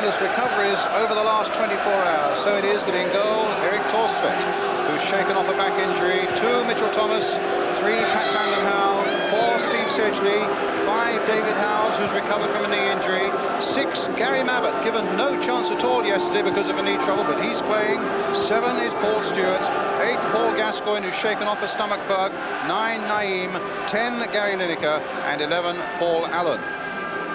miraculous recoveries over the last 24 hours. So it is that in goal, Erik Thorstvedt, who's shaken off a back injury, 2 Mitchell Thomas, 3 Pat van den Hauwe, 4 Steve Sedgley, 5 David Howells, who's recovered from a knee injury, 6 Gary Mabbott, given no chance at all yesterday because of a knee trouble, but he's playing. 7 is Paul Stewart, 8 Paul Gascoigne, who's shaken off a stomach bug, 9 Naeem, 10 Gary Lineker, and 11 Paul Allen.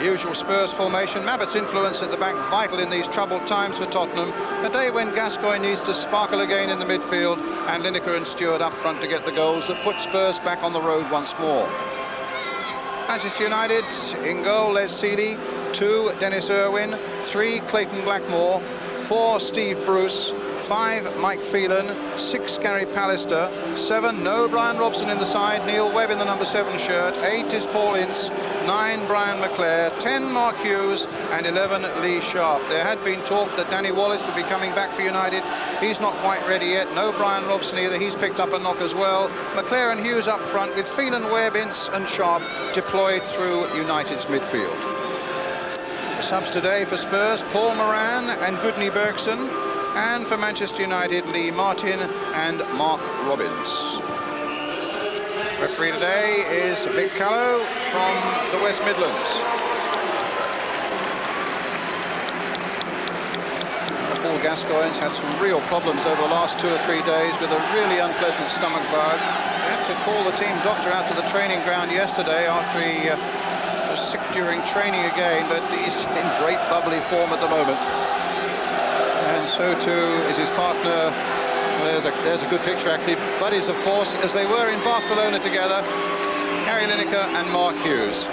Usual Spurs formation. Mabbott's influence at the back vital in these troubled times for Tottenham. A day when Gascoigne needs to sparkle again in the midfield, and Lineker and Stewart up front to get the goals that put Spurs back on the road once more. Manchester United in goal, Les Sealey, 2 Dennis Irwin, 3 Clayton Blackmore, 4 Steve Bruce, 5 Mike Phelan, 6 Gary Pallister, 7 no Brian Robson in the side, Neil Webb in the number 7 shirt, 8 is Paul Ince, 9 Brian McClare, 10 Mark Hughes, and 11 Lee Sharp. There had been talk that Danny Wallace would be coming back for United. He's not quite ready yet. No Brian Robson either. He's picked up a knock as well. McClare and Hughes up front with Phelan, Webb, Ince and Sharp deployed through United's midfield. The subs today for Spurs, Paul Moran and Gudni Bergson, and for Manchester United, Lee Martin and Mark Robbins. Referee today is Vic Callow from the West Midlands. Paul Gascoigne's had some real problems over the last 2 or 3 days with a really unpleasant stomach bug. He had to call the team doctor out to the training ground yesterday after he was sick during training again, but he's in great bubbly form at the moment. And so too is his partner. There's a good picture actually. Buddies, of course, as they were in Barcelona together, Gary Lineker and Mark Hughes.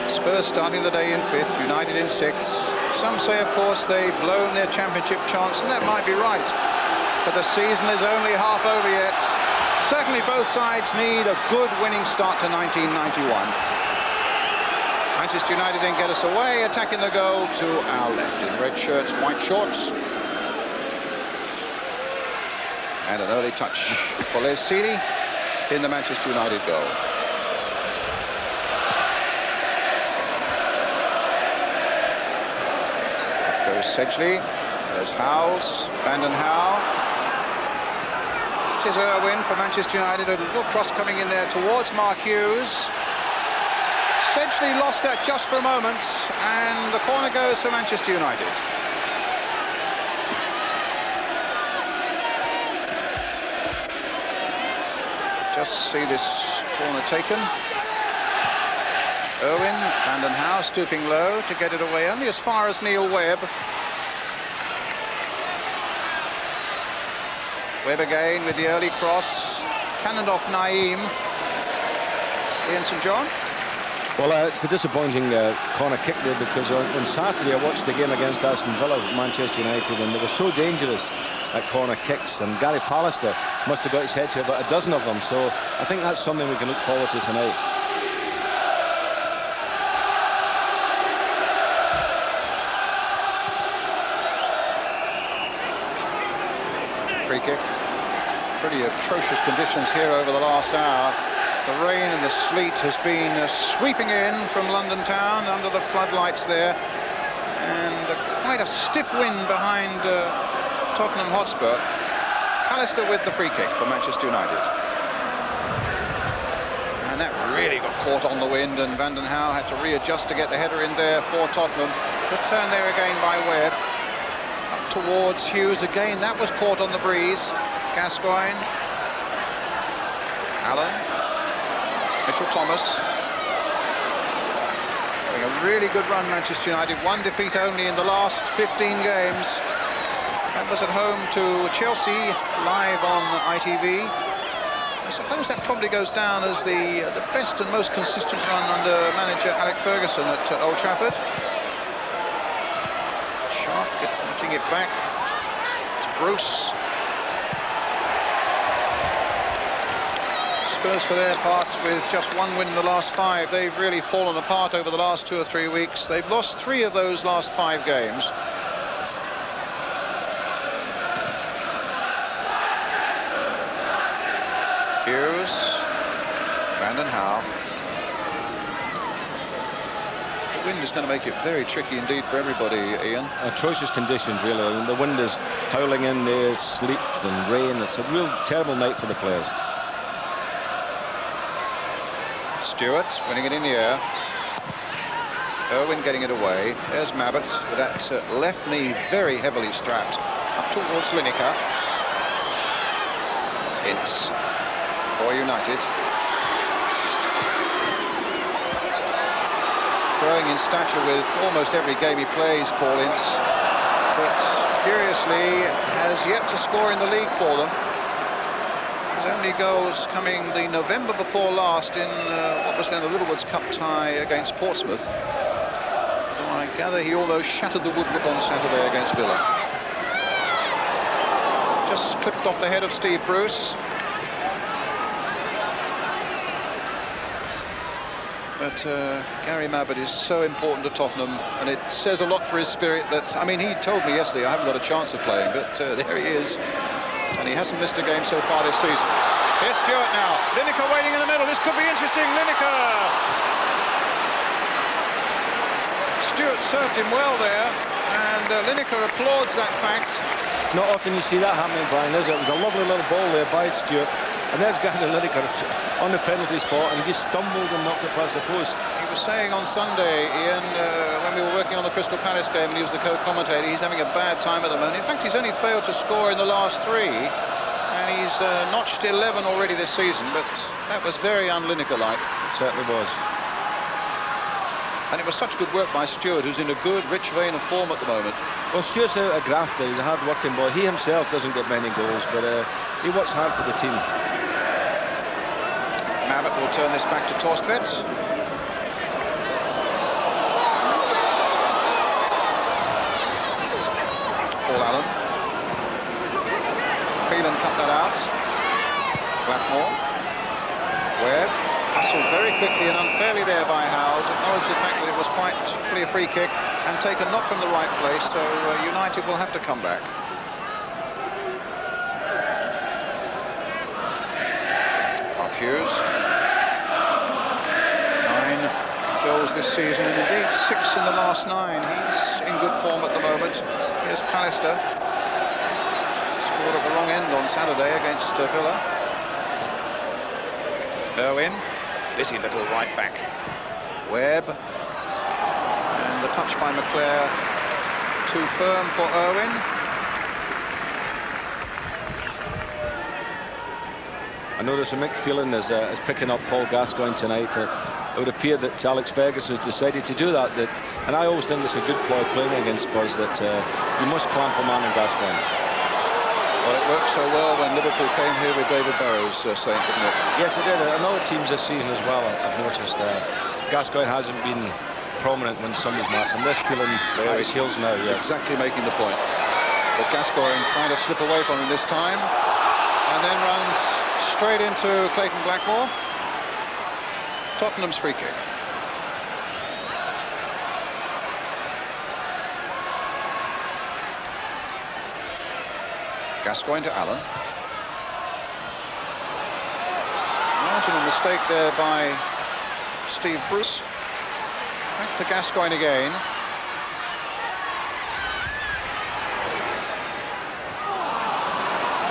Spurs starting the day in 5th, United in 6th. Some say, of course, they've blown their championship chance, and that might be right. But the season is only half over yet. Certainly both sides need a good winning start to 1991. Manchester United then get us away, attacking the goal to our left in red shirts, white shorts. And an early touch for Les Sealey in the Manchester United goal. Goes Sedgley, there's Howells, Van den Hauwe. This is Irwin for Manchester United, a little cross coming in there towards Mark Hughes. Sedgley lost that just for a moment, and the corner goes for Manchester United. Just see this corner taken. Irwin, Van den Hauwe stooping low to get it away, only as far as Neil Webb. Webb again with the early cross, cannoned off Naeem. Ian St John. Well, it's a disappointing corner kick there, because on Saturday I watched the game against Aston Villa with Manchester United, and they were so dangerous at corner kicks, and Gary Pallister must have got his head to about a dozen of them, so I think that's something we can look forward to tonight. Free kick. Pretty atrocious conditions here over the last hour. The rain and the sleet has been sweeping in from London town under the floodlights there, and quite a stiff wind behind Tottenham Hotspur. Pallister with the free kick for Manchester United. And that really got caught on the wind, and Van den Hauwe had to readjust to get the header in there for Tottenham. Good turn there again by Webb. Up towards Hughes again, that was caught on the breeze. Gascoigne. Allen. Mitchell Thomas. Having a really good run, Manchester United. 1 defeat only in the last 15 games. That was at home to Chelsea, live on ITV. I suppose that probably goes down as the best and most consistent run under manager Alec Ferguson at Old Trafford. Sharp getting it back to Bruce. Spurs, for their part, with just 1 win in the last 5, they've really fallen apart over the last 2 or 3 weeks. They've lost 3 of those last 5 games. Hughes, Van den Hauwe. The wind is going to make it very tricky indeed for everybody, Ian. Atrocious conditions, really. I mean, the wind is howling in there, sleet and rain. It's a real terrible night for the players. Stewart winning it in the air. Irwin getting it away. There's Mabbutt with that left knee very heavily strapped up towards Lineker. Ince for United. Growing in stature with almost every game he plays, Paul Ince, but curiously has yet to score in the league for them. His only goals coming the November before last in what was then the Littlewoods Cup tie against Portsmouth. So I gather he almost shattered the woodwork on Saturday against Villa. Just clipped off the head of Steve Bruce. But Gary Mabbutt is so important to Tottenham, and it says a lot for his spirit that, I mean, he told me yesterday I haven't got a chance of playing, but there he is, and he hasn't missed a game so far this season. Here's Stewart now. Lineker waiting in the middle. This could be interesting. Lineker. Stewart served him well there, and Lineker applauds that fact. Not often you see that happening, Brian, is it? It was a lovely little ball there by Stewart. And there's Gary Lineker on the penalty spot, and he just stumbled and knocked it past the post. He was saying on Sunday, Ian, when we were working on the Crystal Palace game and he was the co-commentator, he's having a bad time at the moment. In fact, he's only failed to score in the last 3, and he's notched 11 already this season, but that was very un-Lineker-like. It certainly was. And it was such good work by Stewart, who's in a good, rich vein of form at the moment. Well, Stewart's a grafter. He's a hard-working boy. He himself doesn't get many goals, but he works hard for the team. Mabbutt will turn this back to Torstvedt. Paul Allen. Phelan cut that out. Blackmore. Webb. Hustled very quickly and unfairly there by Howes. Acknowledged the fact that it was quite simply a free kick and taken not from the right place, so United will have to come back. Hughes. 9 goals this season, and indeed 6 in the last 9. He's in good form at the moment. Here's Pallister. Scored at the wrong end on Saturday against Villa. Irwin. Busy little right back. Webb. And the touch by McClare. Too firm for Irwin. I notice Mick Phelan is picking up Paul Gascoigne tonight. It would appear that Alex Ferguson has decided to do that. And I always think it's a good ploy playing against Spurs that you must clamp a man in Gascoigne. Well, it worked so well when Liverpool came here with David Burrows, Saint, didn't it? Yes, it did. And other teams this season as well, I've noticed. Gascoigne hasn't been prominent when someone's marked. And this Phelan at his heels now, yes. Exactly making the point. But Gascoigne trying to slip away from him this time. And then runs straight into Clayton Blackmore. Tottenham's free kick. Gascoigne to Allen. Marginal mistake there by Steve Bruce. Back to Gascoigne again.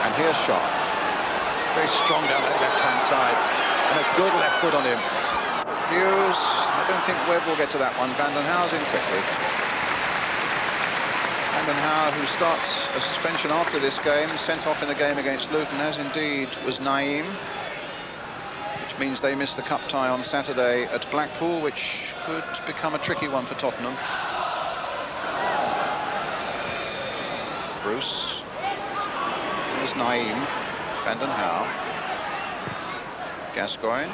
And here's Sharp. Very strong down that left-hand side, and a good left foot on him. Hughes, I don't think Webb will get to that one. Van den Hau's in quickly. Van den Hau, who starts a suspension after this game, sent off in the game against Luton, as indeed was Naeem, which means they missed the cup tie on Saturday at Blackpool, which could become a tricky one for Tottenham. Bruce. Here's Naeem. Van den Hau. Gascoigne.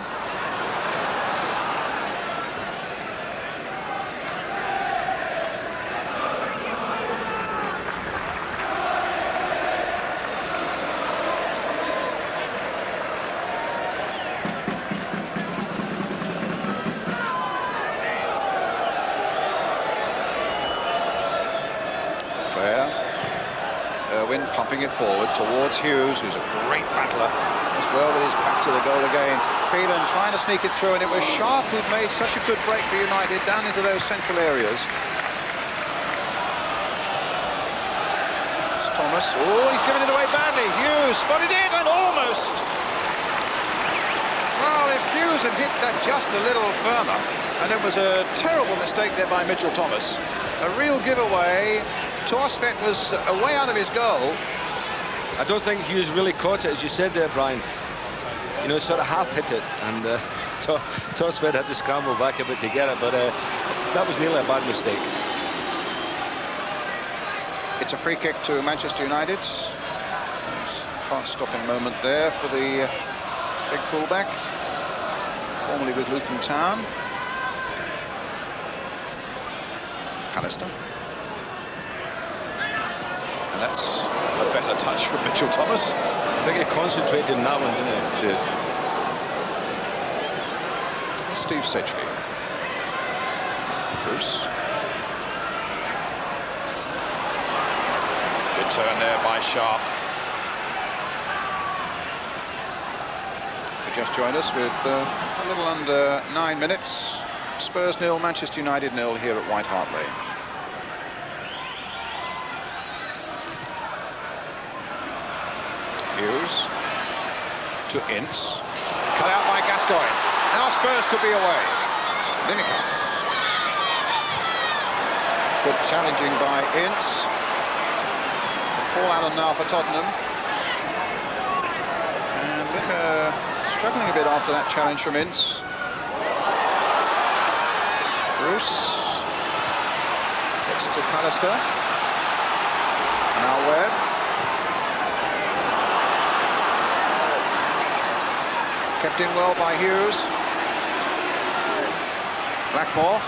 Irwin pumping it forward towards Hughes, who's a great battler as well with his back to the goal again. Phelan trying to sneak it through, and it was Sharp who'd made such a good break for United down into those central areas. It's Thomas. Oh, he's given it away badly. Hughes spotted it and almost. Well, if Hughes had hit that just a little firmer, and it was a terrible mistake there by Mitchell Thomas. A real giveaway. Torsvet was away out of his goal. I don't think Hughes really caught it, as you said there, Brian. You know, sort of half hit it, and Torsvet had to scramble back a bit to get it, but that was nearly a bad mistake. It's a free kick to Manchester United. Can't stop a moment there for the big fullback, formerly with Luton Town. Pallister. And that's a better touch from Mitchell Thomas. I think he concentrated in that one, didn't he? Did. Steve Sedgley. Bruce. Good turn there by Sharp. You just joined us with a little under 9 minutes. Spurs 0, Manchester United 0 here at White Hart Lane. Hughes to Ince. Cut out by Gascoigne. Now Spurs could be away. Lineker. Good challenging by Ince. Paul Allen now for Tottenham. And Lineker struggling a bit after that challenge from Ince. Bruce gets to Pallister. And now Webb. Kept in well by Hughes. Blackmore.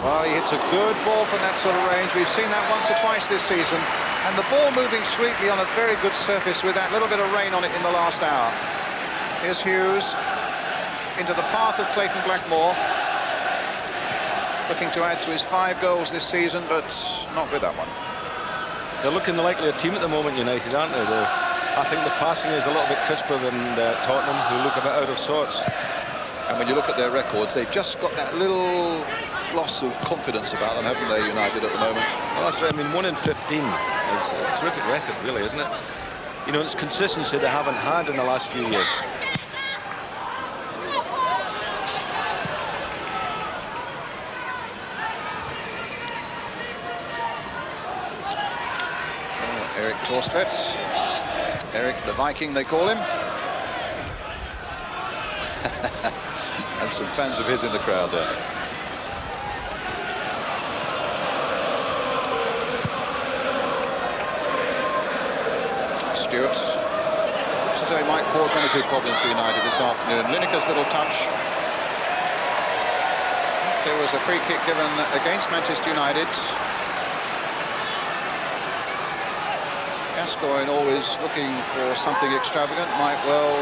Well, he hits a good ball from that sort of range. We've seen that once or twice this season. And the ball moving sweetly on a very good surface with that little bit of rain on it in the last hour. Here's Hughes into the path of Clayton Blackmore. Looking to add to his 5 goals this season, but not with that one. They're looking like a team at the moment, United, aren't they? I think the passing is a little bit crisper than Tottenham, who look a bit out of sorts. And when you look at their records, they've just got that little gloss of confidence about them, haven't they, United, at the moment? Well, that's right. I mean, 1 in 15 is a terrific record, really, isn't it? You know, it's consistency they haven't had in the last few years. Eric Torsvet. Eric the Viking, they call him. And some fans of his in the crowd there. Stewart. Looks as though he might cause 1 or 2 problems for United this afternoon. Lineker's little touch. There was a free kick given against Manchester United. Gascoigne always looking for something extravagant, might well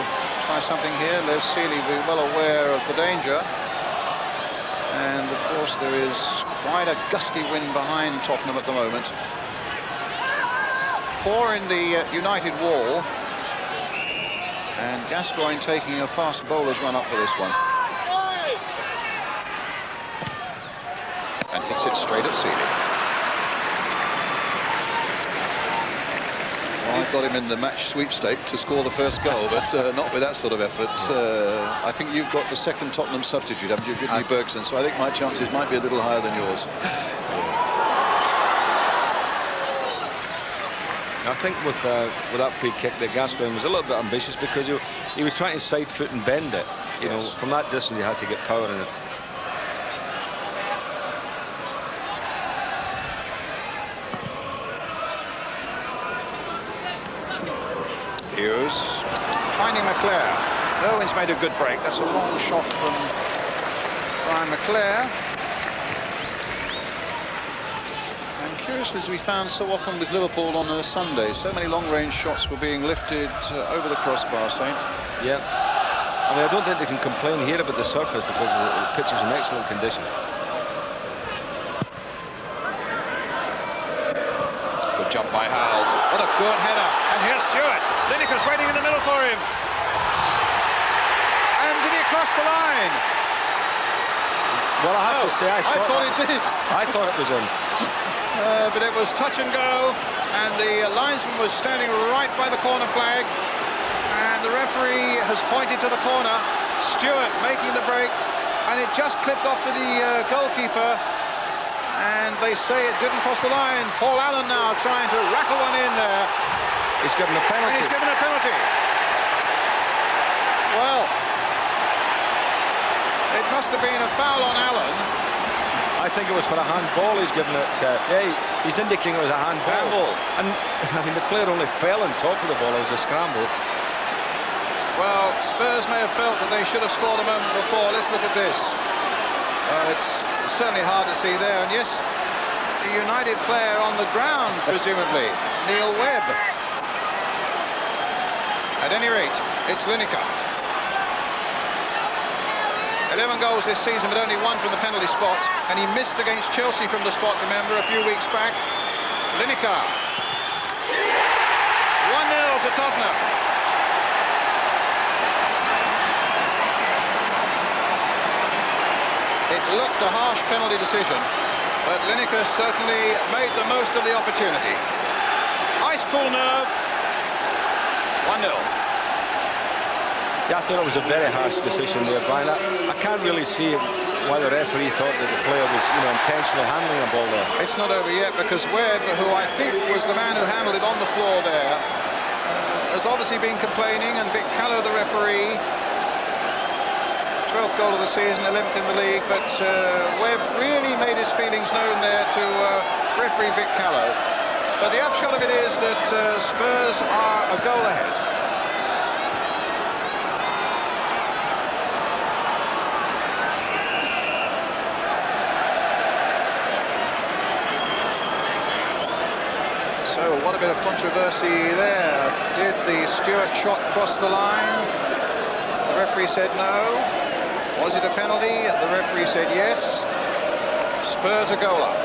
try something here. Les Sealey will be well aware of the danger. And of course there is quite a gusty wind behind Tottenham at the moment. 4 in the United wall. And Gascoigne taking a fast bowler's run up for this one. And hits it straight at Sealey. I've got him in the match sweepstake to score the first goal, but not with that sort of effort. I think you've got the second Tottenham substitute, haven't you, Gudni Bergson? So I think my chances might be a little higher than yours. I think with that free kick, that Gascoigne was a little bit ambitious because he was trying to side foot and bend it. You know, from that distance, he had to get power in it. Hughes finding McClare. Owen's made a good break. That's a long shot from Brian McClare. And curiously, as we found so often with Liverpool on a Sunday, so many long-range shots were being lifted over the crossbar, Saint. Yeah. I mean, I don't think they can complain here about the surface because the pitch is in excellent condition. Good jump by Howells. What a good header. And here's Stewart. Lineker's waiting in the middle for him. And did he cross the line? Well, I have to say, I thought it did. I thought it was in. But it was touch and go, and the linesman was standing right by the corner flag, and the referee has pointed to the corner. Stewart making the break, and it just clipped off the goalkeeper, and they say it didn't cross the line. Paul Allen now trying to rattle one in there. He's given a penalty. And he's given a penalty. Well, it must have been a foul on Allen. I think it was for a handball. He's given it. He's indicating it was a handball. And I mean, the player only fell on top of the ball. It was a scramble. Well, Spurs may have felt that they should have scored a moment before. Let's look at this. It's certainly hard to see there. And yes, the United player on the ground, presumably, Neil Webb. At any rate, it's Lineker. 11 goals this season, but only one from the penalty spot, and he missed against Chelsea from the spot, remember, a few weeks back. Lineker. 1-0 to Tottenham. It looked a harsh penalty decision, but Lineker certainly made the most of the opportunity. Ice cool nerve. 1-0. Yeah, I thought it was a very harsh decision there, Brian. I can't really see why the referee thought that the player was, intentionally handling a ball there. It's not over yet, because Webb, who I think was the man who handled it on the floor there, has obviously been complaining, and Vic Callow, the referee, 12th goal of the season, 11th in the league, but Webb really made his feelings known there to referee Vic Callow. But the upshot of it is that Spurs are a goal ahead. So what a bit of controversy there. Did the Stewart shot cross the line? The referee said no. Was it a penalty? The referee said yes. Spurs a goal up.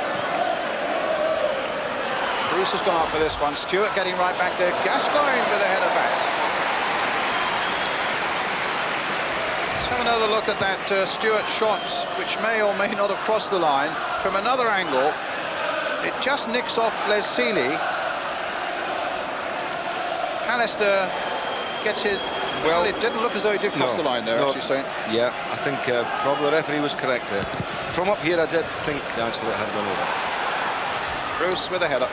Bruce has gone out for this one. Stewart getting right back there. Gascoigne with a header back. Let's have another look at that Stewart shot, which may or may not have crossed the line. From another angle, it just nicks off Les Sealey. Alistair gets it. Well, it didn't look as though he did cross the line there, actually saying. Yeah, I think probably the referee was correct there. From up here, I did think actually it had gone over. Bruce with a header.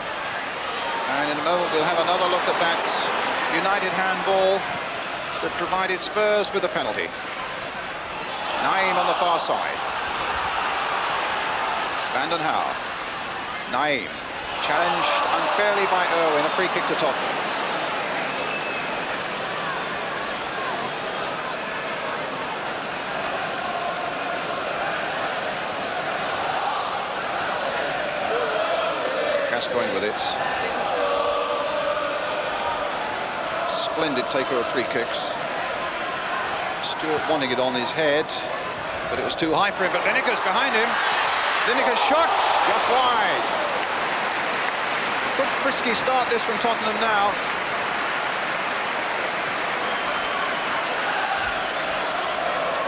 And in a moment, we'll have another look at that United handball that provided Spurs with a penalty. Naeem on the far side. Vanden Hauwe. Naeem. Challenged unfairly by Irwin, a free kick to Tottenham. Gascoigne with it. Splendid taker of free kicks. Stewart wanting it on his head, but it was too high for him. But Lineker's behind him. Lineker's shot just wide. Good frisky start this from Tottenham now.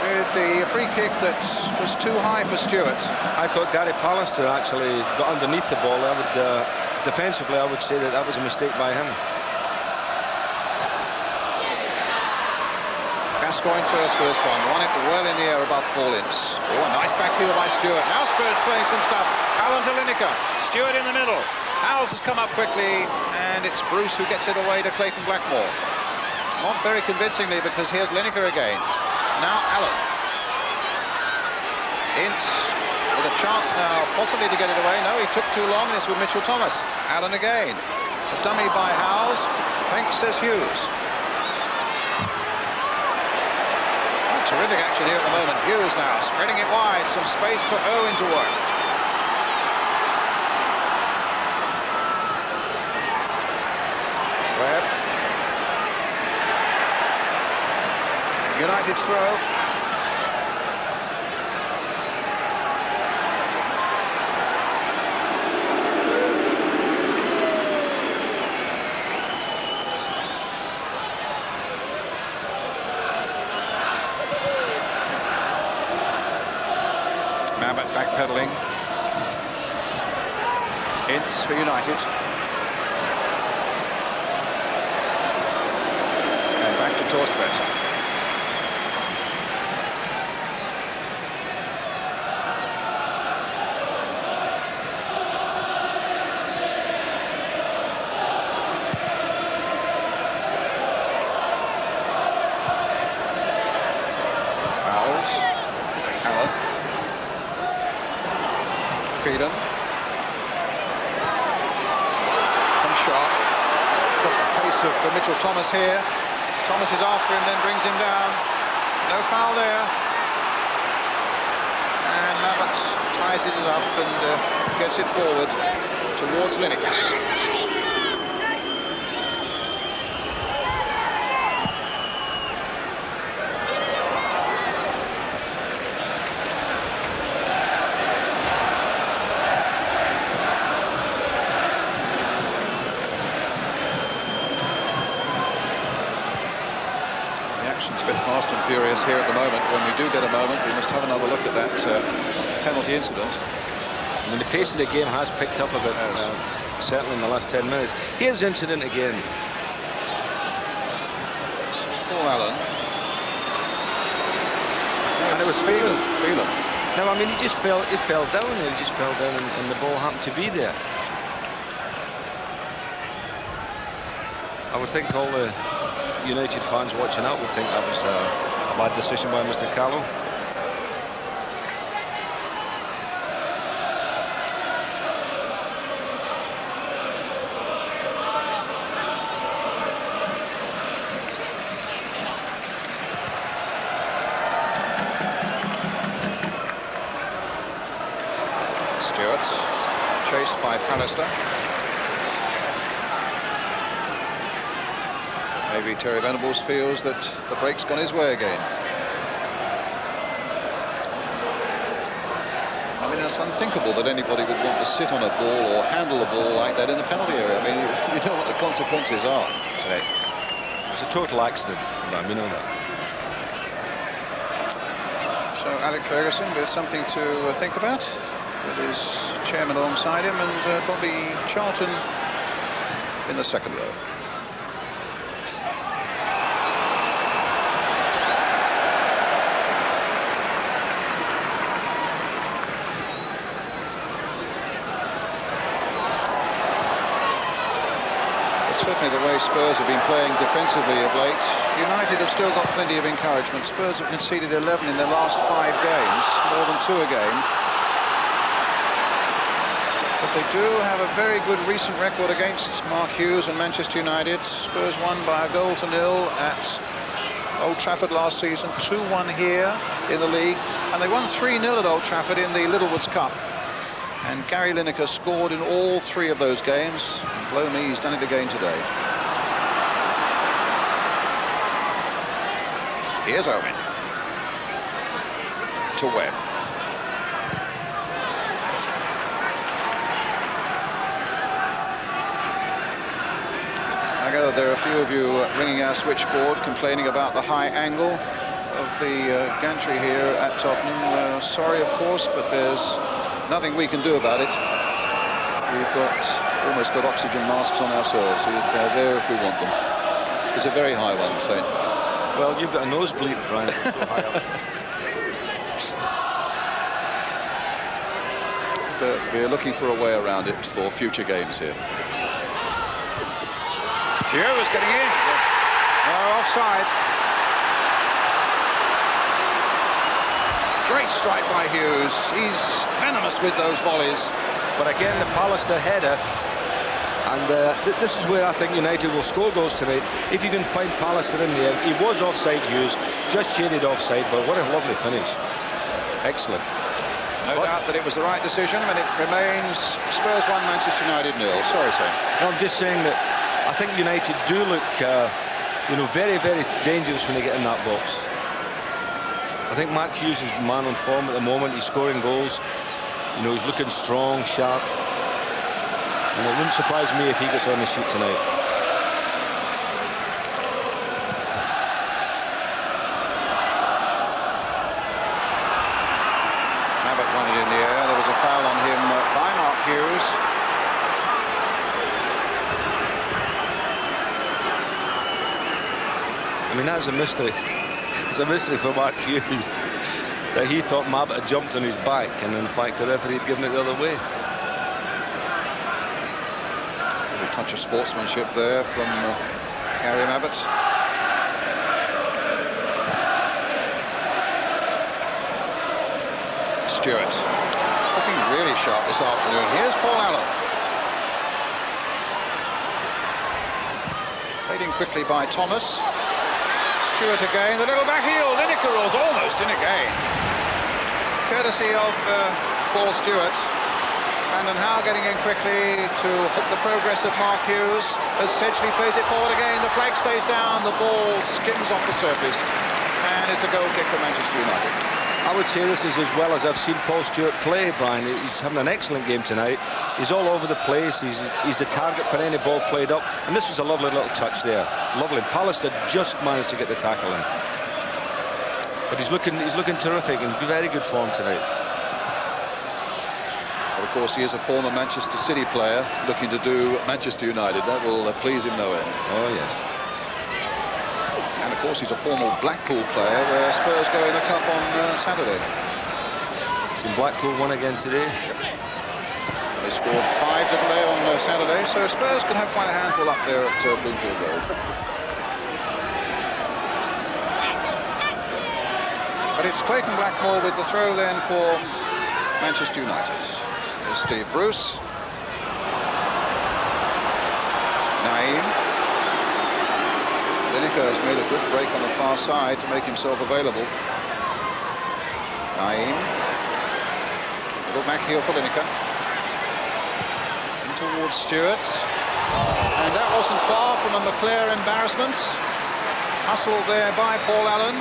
With the free kick that was too high for Stewart. I thought Gary Pallister actually got underneath the ball. Defensively, I would say that was a mistake by him. Gascoigne first for this one. Won it well in the air above Paul Ince. Oh, a nice back heel by Stewart. Now Spurs playing some stuff. Allen to Lineker. Stewart in the middle. Howells has come up quickly, and it's Bruce who gets it away to Clayton Blackmore. Not very convincingly, because here's Lineker again. Now Allen. Ince with a chance now possibly to get it away. No, he took too long. This with Mitchell Thomas. Allen again. A dummy by Howells. Thanks, says Hughes. Oh, terrific action here at the moment. Hughes now spreading it wide. Some space for Owen to work. Webb. United throw. Ince for United. And back to Torstvedt. Phelan. From Sharp. Got the pace of Mitchell Thomas here. Thomas is after him, then brings him down. No foul there. And Mabbutt ties it up and gets it forward towards Lineker. Fast and furious here at the moment. When we do get a moment, we must have another look at that penalty incident. I mean, the pace of the game has picked up a bit, certainly in the last 10 minutes. Here's incident again. Paul Allen. And it was Phelan. No, I mean, he fell down there. He just fell down and the ball happened to be there. I would think all the United fans watching out would think that was a bad decision by Mr. Callow. Stewart, chased by Pallister. Maybe Terry Venables feels that the break's gone his way again. I mean, it's unthinkable that anybody would want to sit on a ball or handle a ball like that in the penalty area. I mean, you know what the consequences are. Right. It's a total accident, man, we know that. So Alec Ferguson with something to think about, with his chairman alongside him, and probably Charlton in the second row. Certainly the way Spurs have been playing defensively of late. United have still got plenty of encouragement. Spurs have conceded 11 in their last 5 games, more than 2 a game. But they do have a very good recent record against Mark Hughes and Manchester United. Spurs won by a goal to 0 at Old Trafford last season, 2-1 here in the league, and they won 3-0 at Old Trafford in the Littlewoods Cup. And Gary Lineker scored in all 3 of those games. And blow me, he's done it again today. Here's Owen. To Webb. I gather there are a few of you ringing our switchboard complaining about the high angle of the gantry here at Tottenham. Sorry, of course, but there's nothing we can do about it. We've almost got oxygen masks on ourselves. They're there if we want them. It's a very high one, so. Well, you've got a nosebleed, Brian. But we're looking for a way around it for future games here. Hughes getting in. No, offside. Great strike by Hughes. He's venomous with those volleys. But again, the Pallister header, and this is where I think United will score goals tonight. If you can find Pallister in there, he was offside, Hughes, just shaded offside, but what a lovely finish. Excellent. No doubt that it was the right decision, and it remains Spurs 1, Manchester United 0. Sorry, sir. No, I'm just saying that I think United do look, you know, very, very dangerous when they get in that box. I think Mark Hughes is man on form at the moment. He's scoring goals. You know, he's looking strong, sharp. And it wouldn't surprise me if he gets on the sheet tonight. Mabbutt won it in the air. There was a foul on him by Mark Hughes. I mean, that's a mystery. It's a mystery for Mark Hughes that he thought Mabbutt had jumped on his back, and in fact the referee had given it the other way. A touch of sportsmanship there from Gary Mabbutt. Stewart looking really sharp this afternoon. Here's Paul Allen. Played in quickly by Thomas. Stewart again, the little back heel. Lineker was almost in again. Courtesy of Paul Stewart. Van den Hauw getting in quickly to hook the progress of Mark Hughes. As Sedgley plays it forward again, the flag stays down, the ball skims off the surface. And it's a goal kick for Manchester United. I would say this is as well as I've seen Paul Stewart play, Brian. He's having an excellent game tonight. He's all over the place. He's the target for any ball played up. And this was a lovely little touch there. Lovely. Pallister just managed to get the tackle in. But he's looking terrific, in very good form tonight. Well, of course, he is a former Manchester City player looking to do Manchester United. That will please him no end. Oh, yes. And of course, he's a former Blackpool player where Spurs go in the cup on Saturday. Seen Blackpool won again today. They scored 5, didn't they, on Saturday? So Spurs could have quite a handful up there at Bloomfield Road. But it's Clayton Blackmore with the throw then for Manchester United. Here's Steve Bruce. Naeem. Lineker has made a good break on the far side to make himself available. Naeem. Little back heel for Lineker. In towards Stewart. And that wasn't far from a McClare embarrassment. Hustled there by Paul Allen.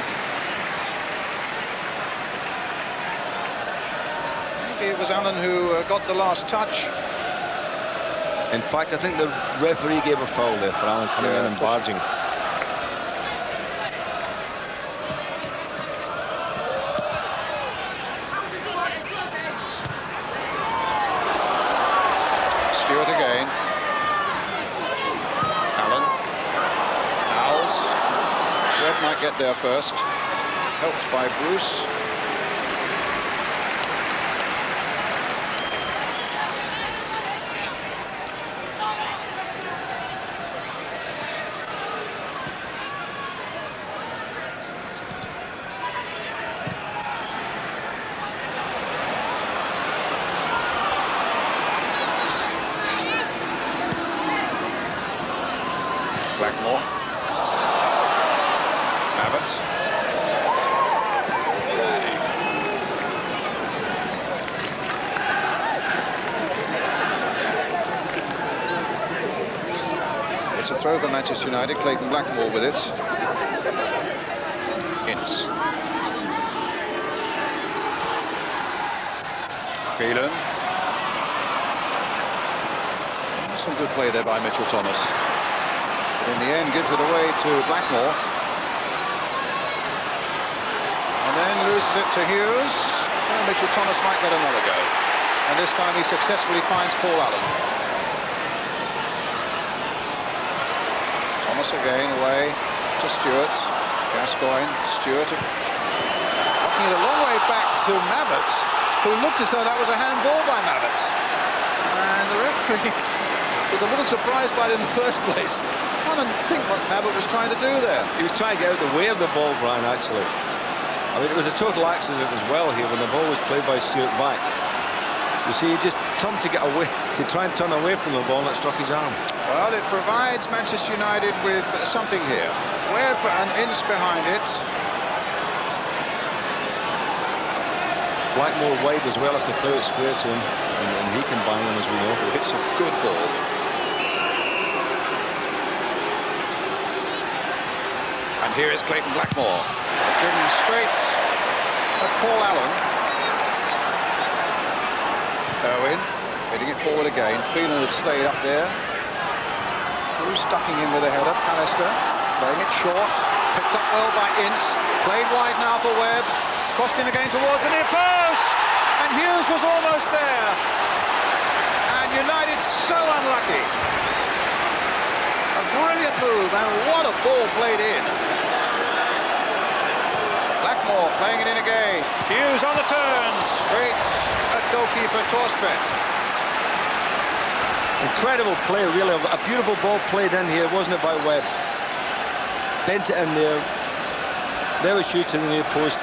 Maybe it was Allen who got the last touch. In fact, I think the referee gave a foul there for Allen coming in and barging. Stewart again. Allen. Owls. Webb might get there first. Helped by Bruce. Blackmore. Mabbutt. It's a throw for Manchester United. Clayton Blackmore with it. Ince. Phelan. Some good play there by Mitchell Thomas. In the end, gives it away to Blackmore. And then loses it to Hughes. And Mitchell Thomas might get another go. And this time he successfully finds Paul Allen. Thomas again away to Stewart. Gascoigne, Stewart. Walking it a long way back to Mabbutt, who looked as though that was a handball by Mabbutt. And the referee was a little surprised by it in the first place. I don't think what Mabbutt was trying to do there. He was trying to get out the way of the ball, Brian, actually. I mean, it was a total accident as well here when the ball was played by Stewart back. You see, he just turned to get away, to try and turn away from the ball, and it struck his arm. Well, it provides Manchester United with something here. Webb and Ince behind it. Blackmore wide as well if they play it square to him, and he can bang them, as we know. It's a good ball. And here is Clayton Blackmore, driven straight at Paul Allen. Owen hitting it forward again. Phelan had stayed up there. Bruce ducking in with a header. Pallister playing it short. Picked up well by Ince. Played wide now for Webb. Crossed in again towards the near post. And Hughes was almost there. And United so unlucky. A brilliant move, and what a ball played in. Blackmore playing it in again. Hughes on the turn. Straight at goalkeeper Torstvedt. Incredible play, really. A beautiful ball played in here, wasn't it, by Webb? Bent it in there. There was shoots in the near post.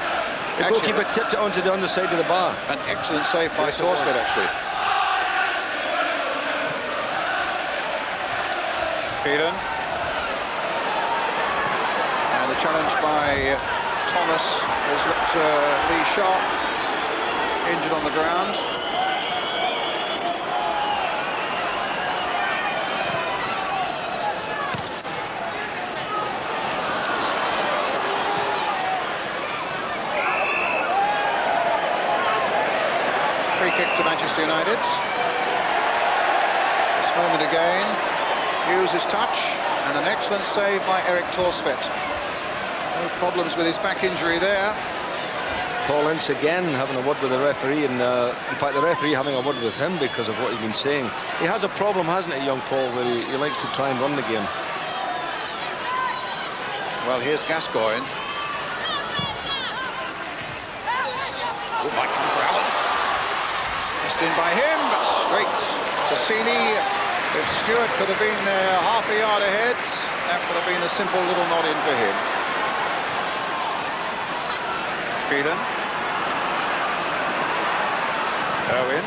The goalkeeper tipped it onto the underside of the bar. An excellent save by Torstvedt, actually. Phelan. And the challenge by Thomas has left Lee Sharp injured on the ground. Free kick to Manchester United. This moment again. Hughes' touch and an excellent save by Erik Torstvedt. No problems with his back injury there. Paul Ince again having a word with the referee, and in fact the referee having a word with him because of what he's been saying. He has a problem, hasn't he, young Paul, where he likes to try and run the game. Well, here's Gascoigne. Oh, might come for Allen. Missed in by him, but straight to Sini. If Stewart could have been there half a yard ahead, that would have been a simple little nod in for him. Phelan. Owen.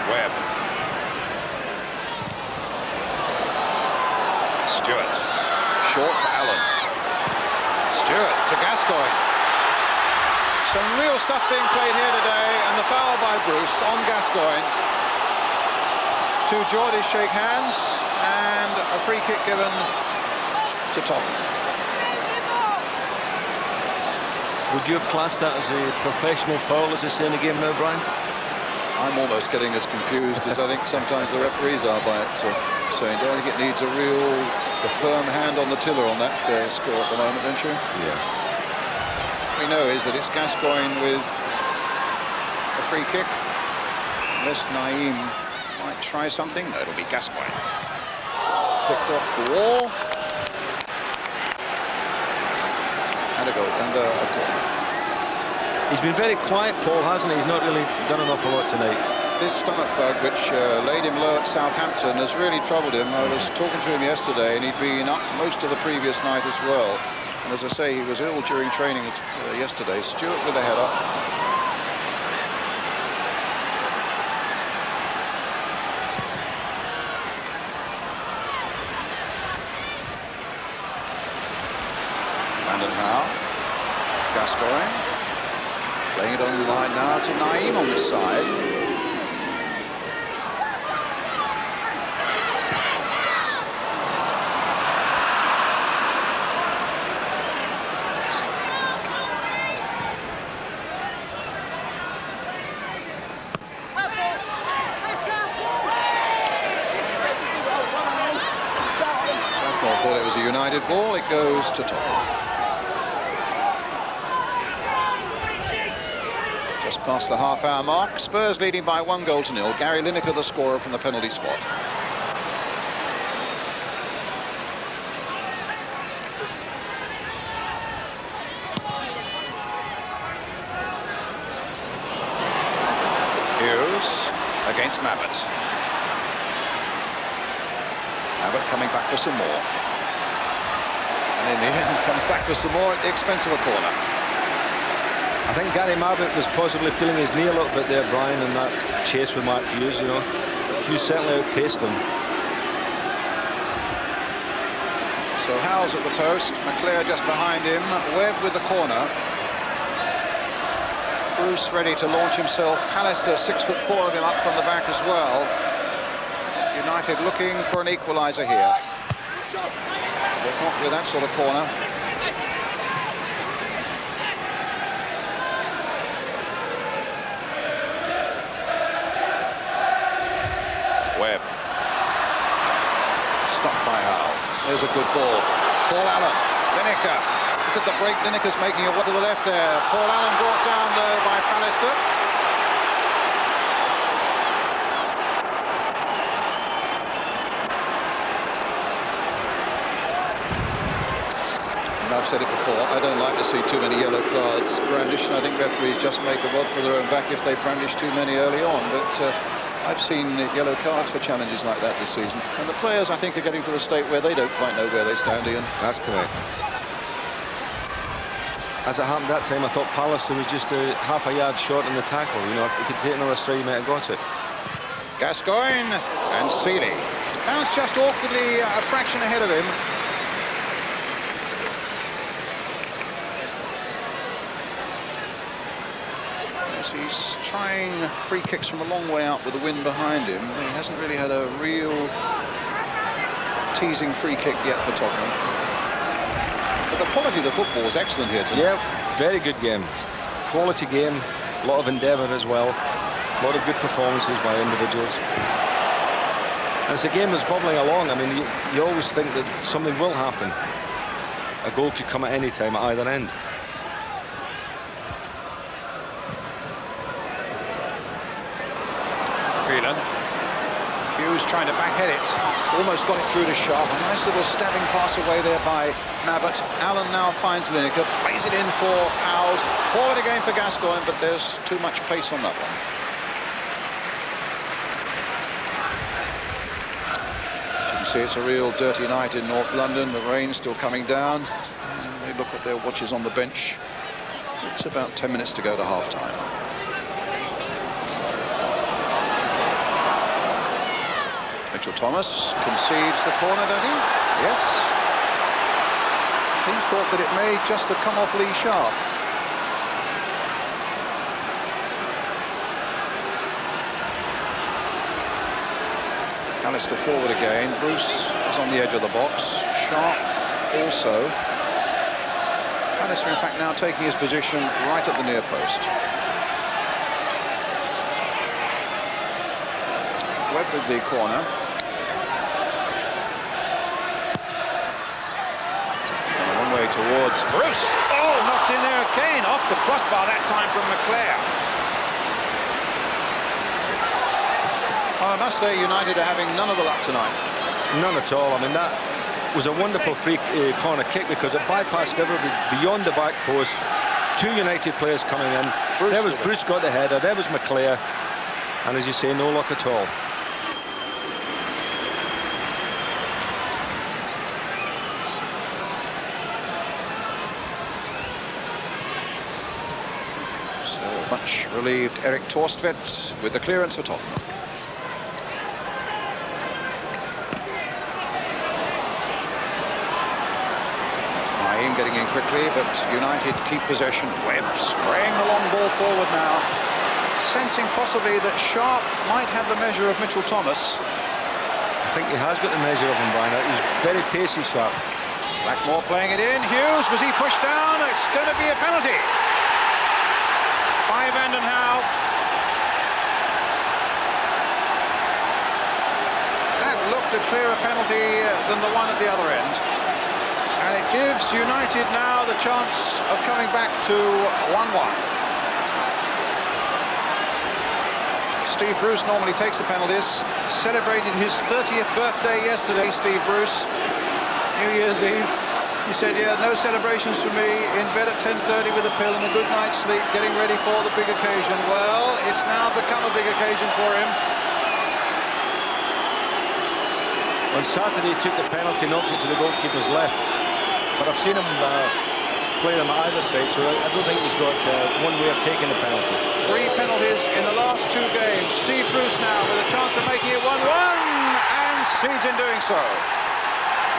Webb. Stewart. Short for Allen. Stewart to Gascoigne. Some real stuff being played here today, and the foul by Bruce on Gascoigne. Two Geordies shake hands, and a free kick given to Tottenham. Would you have classed that as a professional foul, as they say in the game now, Brian? I'm almost getting as confused as I think sometimes the referees are by it. So I think it needs a firm hand on the tiller on that score at the moment, don't you? Yeah. What we know is that it's Gascoigne with a free kick. Unless Naeem might try something. No, it'll be Gascoigne. Picked off the wall. And a goal. And a corner. He's been very quiet, Paul, hasn't he? He's not really done an awful lot tonight. This stomach bug, which laid him low at Southampton, has really troubled him. I was talking to him yesterday, and he'd been up most of the previous night as well. And as I say, he was ill during training yesterday. Stewart with the header. Gascoigne playing it on the line now to Naeem on this side. Blackmore thought it was a United ball. It goes to Tottenham. Just past the half-hour mark. Spurs leading by 1-0. Gary Lineker the scorer from the penalty spot. Hughes against Mabbott. Mabbott coming back for some more. And in the end comes back for some more at the expense of a corner. I think Gary Mabbott was possibly feeling his knee a little bit there, Brian, in that chase with Mark Hughes, you know. Hughes certainly outpaced him. So Howell's at the post, McClare just behind him, Webb with the corner. Bruce ready to launch himself. Pallister, 6'4" of him up from the back as well. United looking for an equaliser here. But not with that sort of corner. Webb. Stopped by Howell. There's a good ball. Paul Allen. Lineker. Look at the break Lineker's making it to the left there. Paul Allen brought down though by Pallister. And I've said it before, I don't like to see too many yellow cards brandished, and I think referees just make a rod for their own back if they brandish too many early on. But I've seen yellow cards for challenges like that this season. And the players, I think, are getting to the state where they don't quite know where they stand, Ian. That's correct. As it happened that time, I thought Pallister was just half a yard short in the tackle. You know, if he could take another stride, he might have got it. Gascoigne and Seeley. Bounced just awkwardly a fraction ahead of him. Yes, he's trying free kicks from a long way out with the wind behind him. He hasn't really had a real teasing free kick yet for Tottenham. But the quality of the football is excellent here tonight. Yeah, very good game. Quality game, a lot of endeavour as well. A lot of good performances by individuals. And it's a game that's bubbling along. I mean, you always think that something will happen. A goal could come at any time at either end. Phelan. Hughes trying to backhead it. Almost got it through to Sharp. A nice little stabbing pass away there by Mabbott. Allen now finds Lineker, plays it in for Howes. Forward again for Gascoigne, but there's too much pace on that one. See, it's a real dirty night in North London. The rain's still coming down. And they look at their watches on the bench. It's about 10 minutes to go to half-time. Mitchell Thomas concedes the corner, does he? Yes. He thought that it may just have come off Lee Sharp. Alistair forward again. Bruce is on the edge of the box. Sharp also. Alistair, in fact, now taking his position right at the near post. Webb with the corner. And one way towards Bruce. Oh, knocked in there again. Off the crossbar that time from McClare. Well, I must say United are having none of the luck tonight. None at all. I mean, that was a wonderful free corner kick because it bypassed everybody beyond the back post. Two United players coming in. There was Bruce got the header. There was McClare. And as you say, no luck at all. So much relieved Erik Torstvedt with the clearance for Tottenham. Getting in quickly, but United keep possession. Webb spraying the long ball forward now, sensing possibly that Sharp might have the measure of Mitchell Thomas. I think he has got the measure of him by now. He's very pacey, Sharp. Blackmore playing it in. Hughes, was he pushed down? It's going to be a penalty by Vanden Hauwe. That looked a clearer penalty than the one at the other end. And it gives United now the chance of coming back to 1-1. Steve Bruce normally takes the penalties. Celebrated his 30th birthday yesterday, Steve Bruce. New Year's Eve. He said, yeah, no celebrations for me. In bed at 10:30 with a pill and a good night's sleep, getting ready for the big occasion. Well, it's now become a big occasion for him. On Saturday, he took the penalty, knocked it to the goalkeeper's left. But I've seen him play them at either side, so I don't think he's got one way of taking the penalty. 3 penalties in the last 2 games. Steve Bruce now with a chance of making it 1-1, and succeeds in doing so.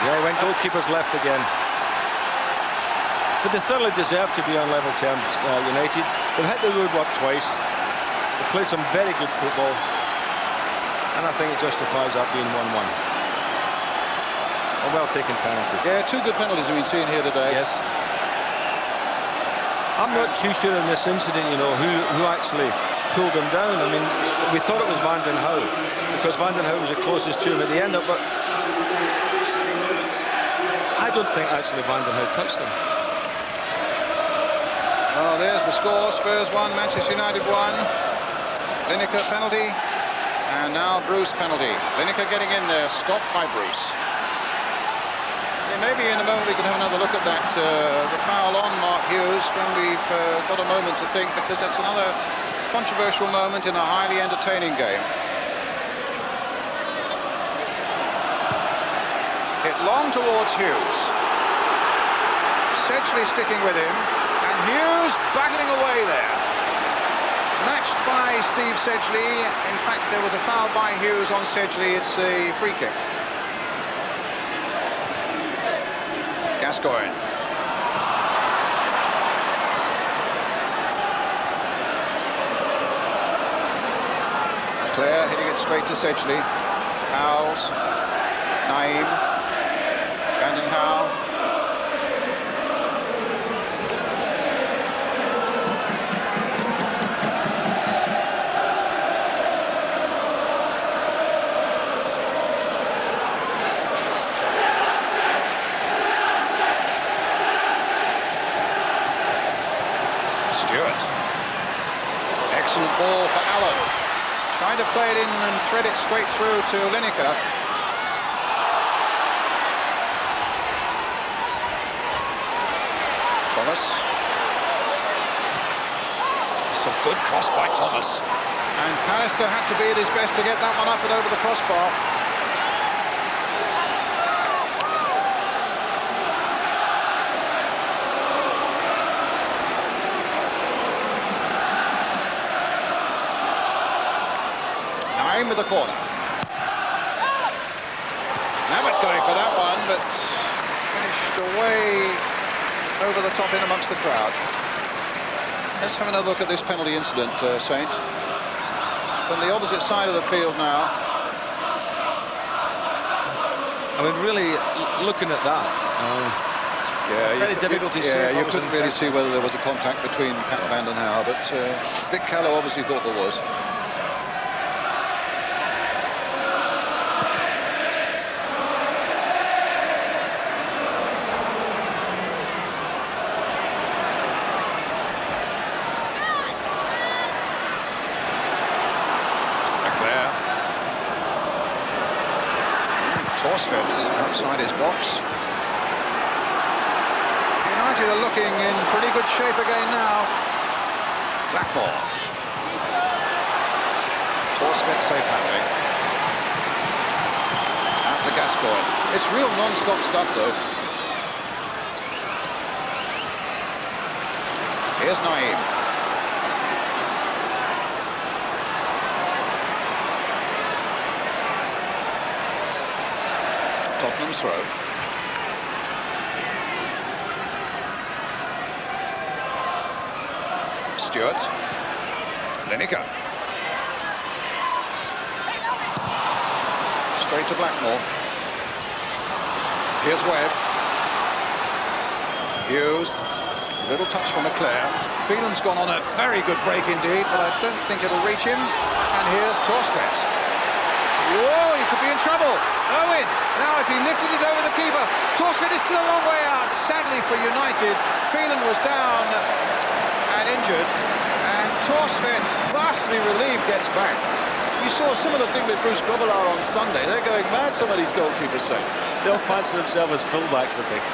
Yeah, he went goalkeeper's left again. But they thoroughly deserve to be on level terms, United. They've hit the woodwork twice. They played some very good football. And I think it justifies that being 1-1. A well-taken penalty. Yeah, 2 good penalties we've been seeing here today. Yes. I'm not too sure in this incident, you know, who actually pulled him down. I mean, we thought it was Vanden Hauwe, because Vanden Hauwe was the closest to him at the end of it, but I don't think actually Vanden Hauwe touched him. Well, there's the score. Spurs 1, Manchester United 1. Lineker penalty, and now Bruce penalty. Lineker getting in there, stopped by Bruce. maybe in a moment we can have another look at that, the foul on Mark Hughes, when we've got a moment to think, because that's another controversial moment in a highly entertaining game. Hit long towards Hughes. Sedgley sticking with him, and Hughes battling away there. Matched by Steve Sedgley. In fact, there was a foul by Hughes on Sedgley. It's a free kick. Gascoigne. Clare hitting it straight to Sedgley. Howells. Naeem. Brandon Howe. Excellent ball for Allen. Trying to play it in and thread it straight through to Lineker. Thomas. Some good cross by Thomas. And Pallister had to be at his best to get that one up and over the crossbar. With the corner. Nabbit going for that one, but finished away over the top in amongst the crowd. Let's have another look at this penalty incident, Saint. From the opposite side of the field now. I mean, really, looking at that, very difficult to see. Yeah, you couldn't really see whether there was a contact between Pat Van den Hauwe, but Vic Callow obviously thought there was. Outside his box. United are looking in pretty good shape again now. Blackmore. Torsfeld safe handling. Out to Gascoigne. It's real non-stop stuff though. Here's Naeem. Tottenham's throw. Stewart. Lineker. Straight to Blackmore. Here's Webb. Hughes. Little touch from Leclerc. Phelan's gone on a very good break indeed, but I don't think it'll reach him. And here's Torsfeld. Whoa, he could be in trouble. Owen, now if he lifted it over the keeper, Torsfeld is still a long way out. Sadly for United, Phelan was down and injured, and Torsfeld, vastly relieved, gets back. You saw a similar thing with Bruce Grobbelaar on Sunday. They're going mad, some of these goalkeepers say. They'll fancy themselves as fullbacks, I think.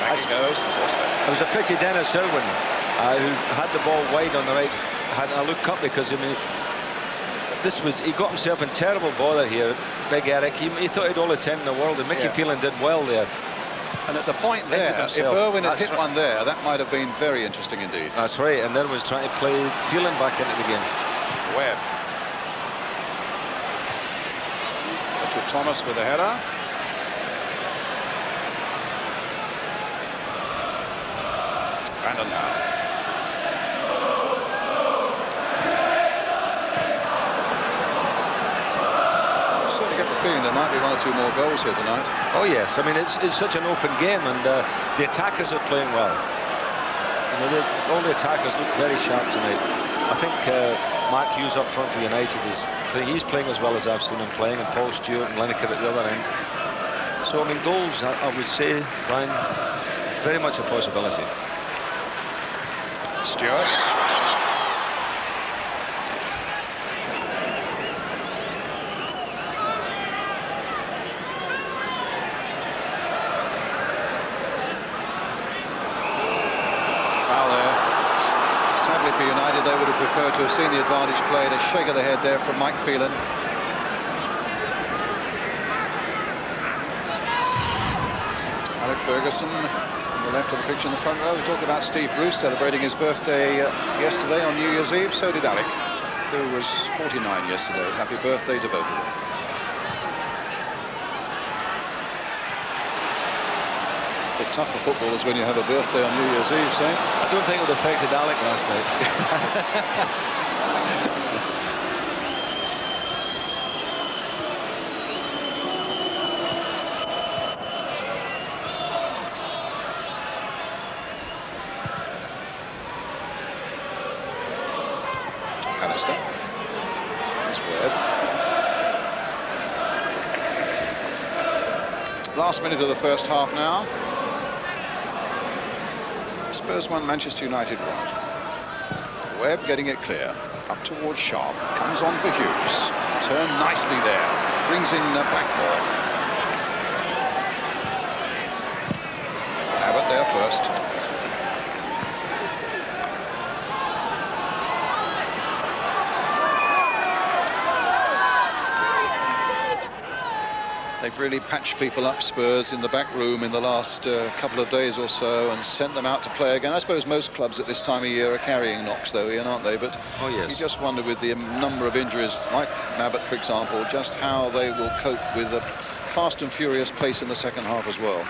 Back he goes for Torsfeld. It was a pity Dennis Irwin, who had the ball wide on the right, had a look up, because I mean, he got himself in terrible bother here, Big Eric. He thought he had all the time in the world, and Mickey Phelan did well there. And at the point there, if Irwin had hit one there, that might have been very interesting indeed. That's right, and then was trying to play Phelan back into the game. Webb. Richard Thomas with a header. Brandon Howe. There might be one or two more goals here tonight. Oh yes, I mean it's such an open game, and the attackers are playing well. You know, all the attackers look very sharp tonight. I think Mark Hughes up front for United he's playing as well as I've seen him playing, and Paul Stewart and Lineker at the other end. So I mean goals, I would say, Brian, very much a possibility. Stewart. they would have preferred to have seen the advantage played. A shake of the head there from Mike Phelan. Alec Ferguson on the left of the pitch in the front row. We talk about Steve Bruce celebrating his birthday yesterday on New Year's Eve. So did Alec, who was 49 yesterday. Happy birthday to both of them. A bit tough for footballers when you have a birthday on New Year's Eve, Saint. I don't think it would have affected Alec last night. Alistair. That's Webb. Last minute of the first half now. Spurs 1, Manchester United 1. Webb getting it clear. Up towards Sharp. Comes on for Hughes. Turned nicely there. Brings in Blackmore. Abbott there first. They've really patched people up, Spurs, in the back room in the last couple of days or so and sent them out to play again. I suppose most clubs at this time of year are carrying knocks, though, Ian, aren't they? But oh, yes. You just wonder with the number of injuries, like Abbott, for example, just how they will cope with a fast and furious pace in the second half as well.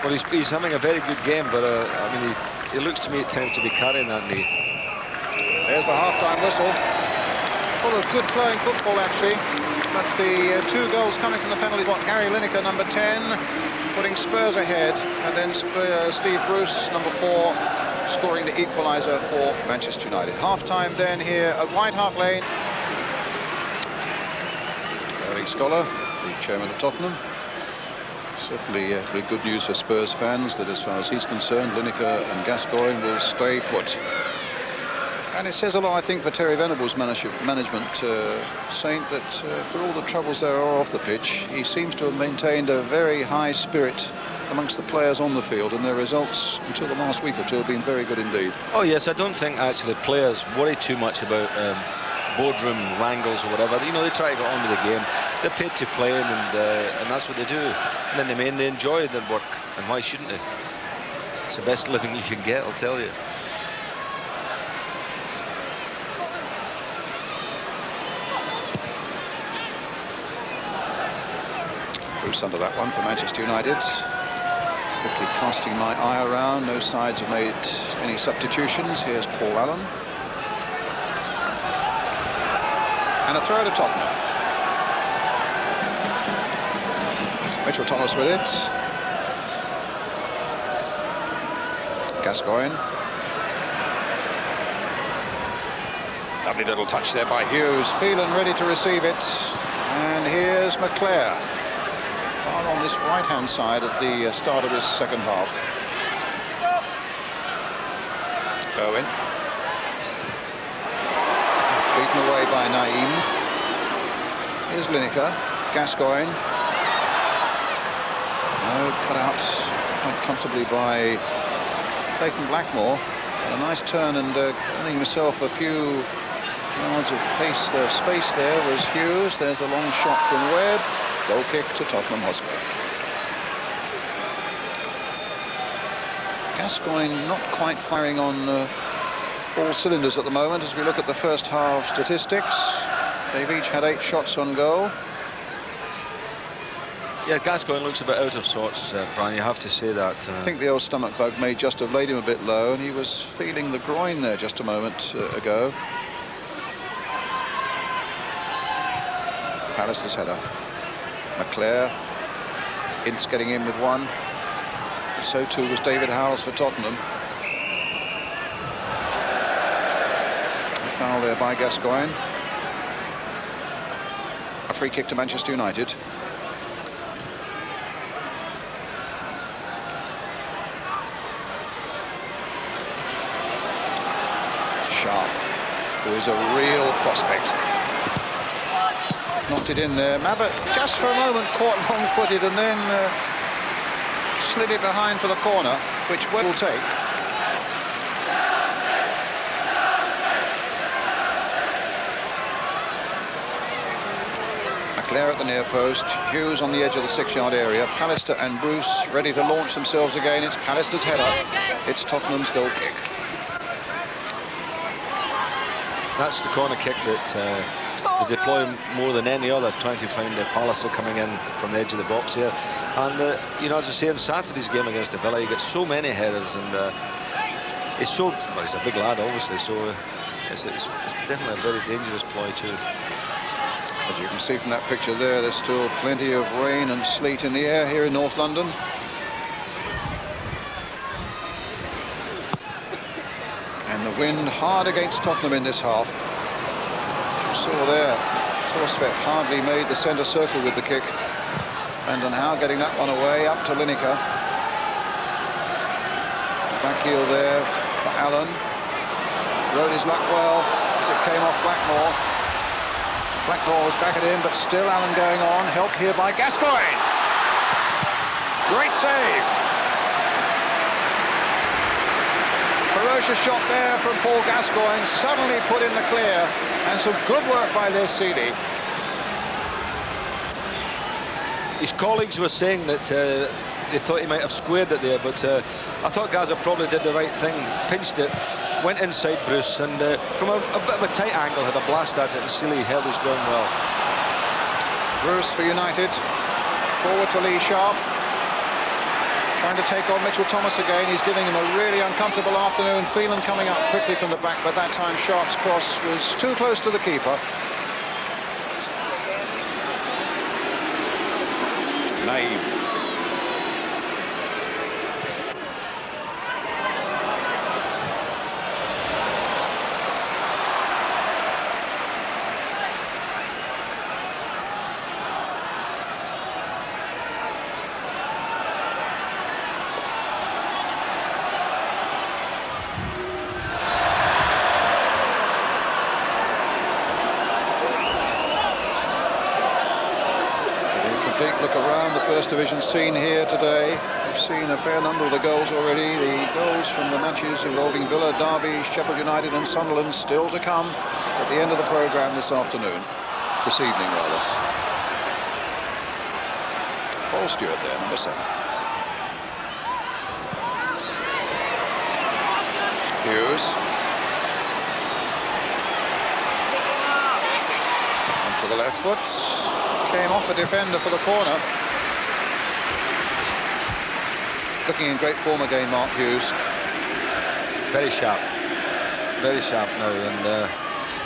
Well, he's having a very good game, but I mean, it looks to me at times to be carrying that knee. There's the half-time whistle. Full of good flowing football, actually. But the 2 goals coming from the penalty spot. Gary Lineker, number 10, putting Spurs ahead. And then Steve Bruce, number 4, scoring the equaliser for Manchester United. Half-time then here at White Hart Lane. Erling Scholar, the chairman of Tottenham. Certainly good news for Spurs fans that as far as he's concerned, Lineker and Gascoigne will stay put. And it says a lot, I think, for Terry Venables' management, Saint, that for all the troubles there are off the pitch, he seems to have maintained a very high spirit amongst the players on the field, and their results until the last week or two have been very good indeed. Oh, yes, I don't think actually players worry too much about boardroom wrangles or whatever. You know, they try to get on with the game. They're paid to play, and that's what they do. And then they enjoy their work, and why shouldn't they? It's the best living you can get, I'll tell you. Bruce under that one for Manchester United. Quickly casting my eye around. No sides have made any substitutions. Here's Paul Allen. And a throw to Tottenham. Mitchell Thomas with it. Gascoigne. Lovely little touch there by Hughes. Phelan ready to receive it. And here's McClare. Far on this right-hand side at the start of this second half. Owen. Beaten away by Naeem. Here's Lineker. Gascoigne. No, cut out quite comfortably by Clayton Blackmore. A nice turn and earning himself a few yards of pace there, space there was Hughes. There's the long shot from Webb. Goal kick to Tottenham Hotspur. Gascoigne not quite firing on all cylinders at the moment as we look at the first half statistics. They've each had 8 shots on goal. Yeah, Gascoigne looks a bit out of sorts, Brian, you have to say that. I think the old stomach bug may just have laid him a bit low, and he was feeling the groin there just a moment ago. Pallister's header. McClare. Ince getting in with one. So too was David Howells for Tottenham. A foul there by Gascoigne. A free kick to Manchester United. Sharp, who is a real prospect. Knocked it in there. Mabbott just for a moment caught wrong-footed and then slid it behind for the corner, which will take. Clare at the near post, Hughes on the edge of the 6-yard area, Pallister and Bruce ready to launch themselves again. It's Pallister's header, it's Tottenham's goal kick. That's the corner kick that they deploy more than any other, trying to find Pallister coming in from the edge of the box here. And, you know, as I say, in Saturday's game against the Villa, he gets so many headers, and he's so, well, he's a big lad, obviously, so it's definitely a very dangerous ploy, too. As you can see from that picture there, there's still plenty of rain and sleet in the air here in North London. And the wind hard against Tottenham in this half. As you saw there, Torsvedt hardly made the centre circle with the kick. Vanden Hauwe getting that one away, up to Lineker. Back heel there for Allen. Rode his luck well as it came off Blackmore. Blackmore was back at him, but still Allen going on. Help here by Gascoigne. Great save. Ferocious shot there from Paul Gascoigne. Suddenly put in the clear. And some good work by Les Seeley. His colleagues were saying that they thought he might have squared it there, but I thought Gaza probably did the right thing. Pinched it, went inside Bruce, and from a bit of a tight angle had a blast at it, and Seeley held his ground well. Bruce for United, forward to Lee Sharp, trying to take on Mitchell Thomas again. He's giving him a really uncomfortable afternoon. Phelan coming up quickly from the back, but that time Sharp's cross was too close to the keeper. Naive. Look around the First Division scene here today. We've seen a fair number of the goals already. The goals from the matches involving Villa, Derby, Sheffield United and Sunderland still to come at the end of the programme this afternoon. This evening, rather. Paul Stewart there, number 7. Hughes. Onto the left foot. Came off a defender for the corner. Looking in great form again, Mark Hughes. Very sharp now, and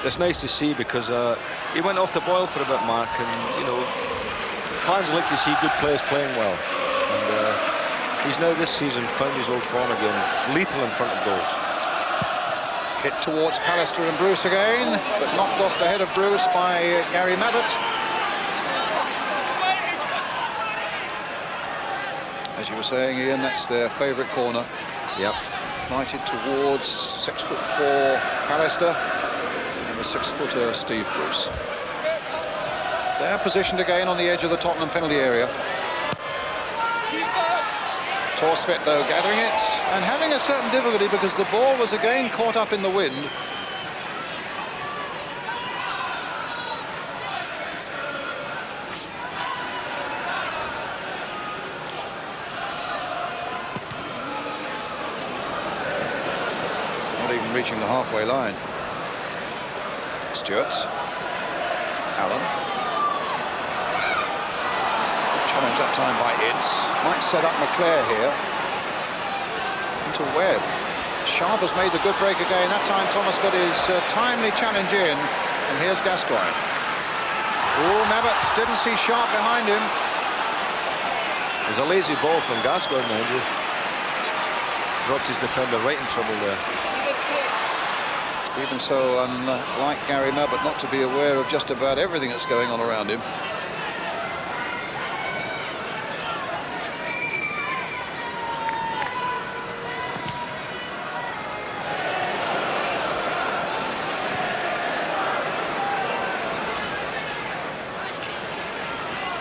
it's nice to see, because he went off the boil for a bit, Mark, and, you know, fans like to see good players playing well, and he's now this season found his old form again, lethal in front of goals. Hit towards Pallister and Bruce again, but knocked off the head of Bruce by Gary Mabbott. As you were saying, Ian, that's their favourite corner. Yep. Flighted towards 6'4" Pallister and the 6-footer Steve Bruce. They're positioned again on the edge of the Tottenham penalty area. Torsvedt, though, gathering it and having a certain difficulty because the ball was again caught up in the wind. Reaching the halfway line. Stewart. Allen. Challenge that time by Ince. Might set up McClare here. Into Webb. Sharp has made the good break again. That time Thomas got his timely challenge in. And here's Gascoigne. Oh, Mabbott didn't see Sharp behind him. There's a lazy ball from Gascoigne now. Dropped his defender right in trouble there. Even so, unlike Gary Mabbott, not to be aware of just about everything that's going on around him.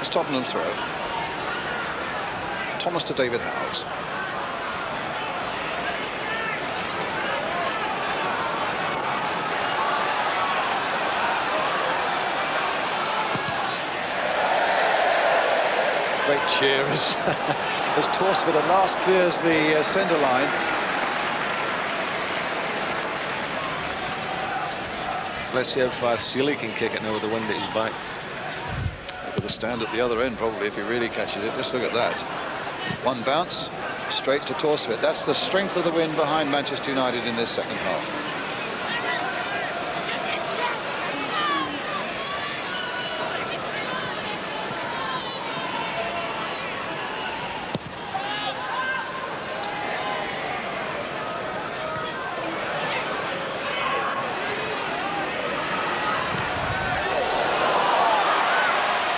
It's Tottenham throw. Thomas to David Howes. cheer as, as Torsved at last clears the centre line. Let's see how far Sealy can kick it now with the wind at his back. He'll to stand at the other end probably if he really catches it. Just look at that. One bounce straight to Torsved. That's the strength of the wind behind Manchester United in this second half.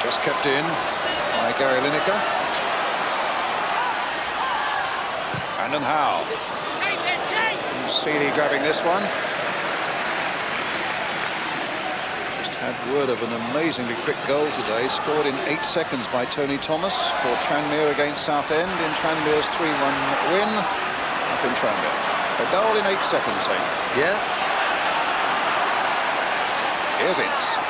Just kept in by Gary Lineker. Brandon Howe. Sealy grabbing this one. Just had word of an amazingly quick goal today, scored in 8 seconds by Tony Thomas for Tranmere against Southend in Tranmere's 3-1 win up in Tranmere. A goal in 8 seconds, eh? Yeah. Here's Ince.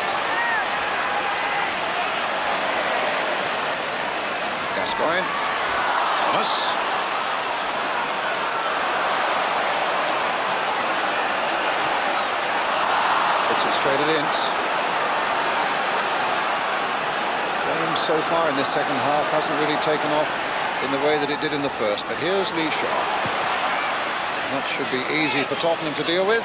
Gascoigne. Thomas. Puts it straight at Ince. Game so far in this second half hasn't really taken off in the way that it did in the first, but here's Lee Shaw. That should be easy for Tottenham to deal with.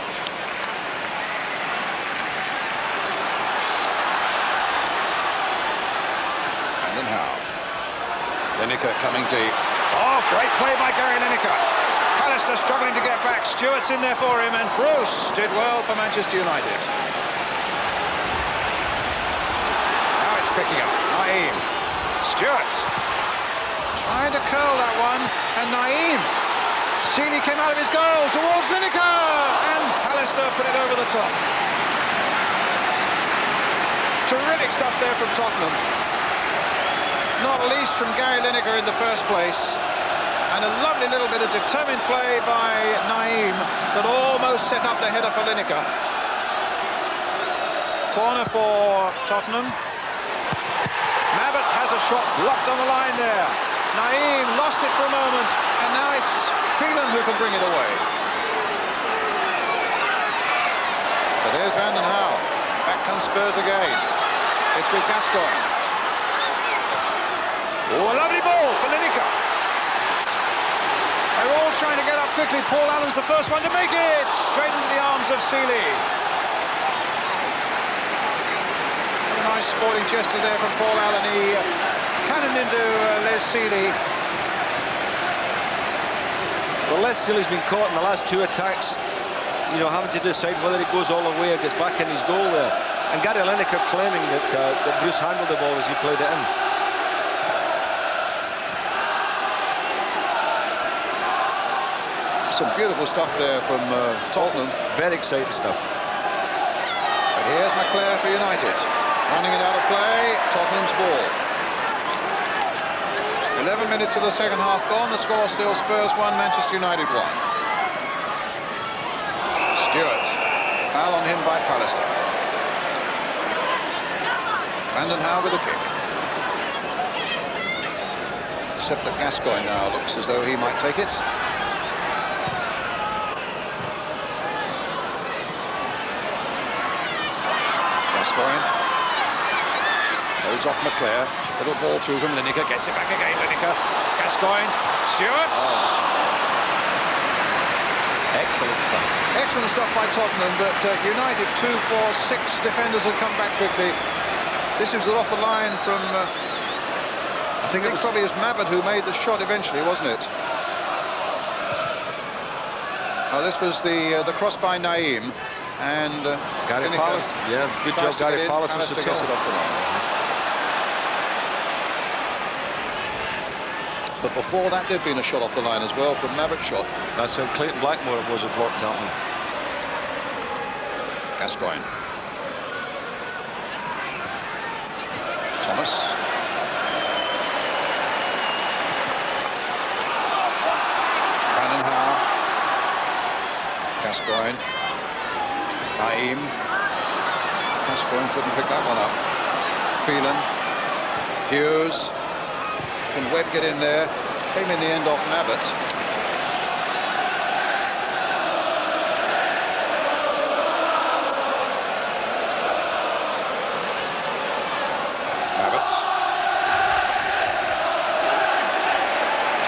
Brandon Howe. Lineker coming deep. Oh, great play by Gary Lineker. Pallister struggling to get back. Stewart's in there for him, and Bruce did well for Manchester United. Now it's picking up. Naeem. Stewart. Trying to curl that one, and Naeem. Sealy came out of his goal towards Lineker, and Pallister put it over the top. Terrific stuff there from Tottenham. Not least from Gary Lineker in the first place, and a lovely little bit of determined play by Naeem that almost set up the header for Lineker. Corner for Tottenham. Mabbutt has a shot blocked on the line there. Naeem lost it for a moment, and now it's Phelan who can bring it away. But there's Brandon Howe. Back comes Spurs again. It's with Gascoigne. Oh, a lovely ball for Lineker. They're all trying to get up quickly. Paul Allen's the first one to make it. Straight into the arms of Sealy. A nice sporting gesture there from Paul Allen. He cannoned into Les Sealy. Well, Les Sealy's been caught in the last 2 attacks, you know, having to decide whether it goes all the way or gets back in his goal there. And Gary Lineker claiming that Bruce handled the ball as he played it in. Some beautiful stuff there from Tottenham. Very exciting stuff. But here's McClare for United. Running it out of play, Tottenham's ball. 11 minutes of the second half gone. The score still Spurs 1, Manchester United 1. Stewart. Foul on him by Pallister. Brandon Howe with a kick. Except that Gascoigne now looks as though he might take it. Holds off McClare. Little ball through from Lineker. Gets it back again. Lineker. Gascoigne. Stewart. Oh. Excellent stuff. Excellent stuff by Tottenham, but United 2, 4, 6 defenders will come back quickly. This was off the line from I think it probably was Mabbutt who made the shot eventually, wasn't it? Oh, this was the cross by Naeem. And Gary Pallister, yeah, good job, Gary Pallister to gets it off the line. But before that, there'd been a shot off the line as well from Mabbutt's shot. That's how Clayton Blackmore it was who blocked that one. Gascoigne. Thomas. Brandon Howe. Gascoigne. Naeem. Gascoigne couldn't pick that one up. Phelan. Hughes. Can Webb get in there? Came in the end off Abbott. Abbott.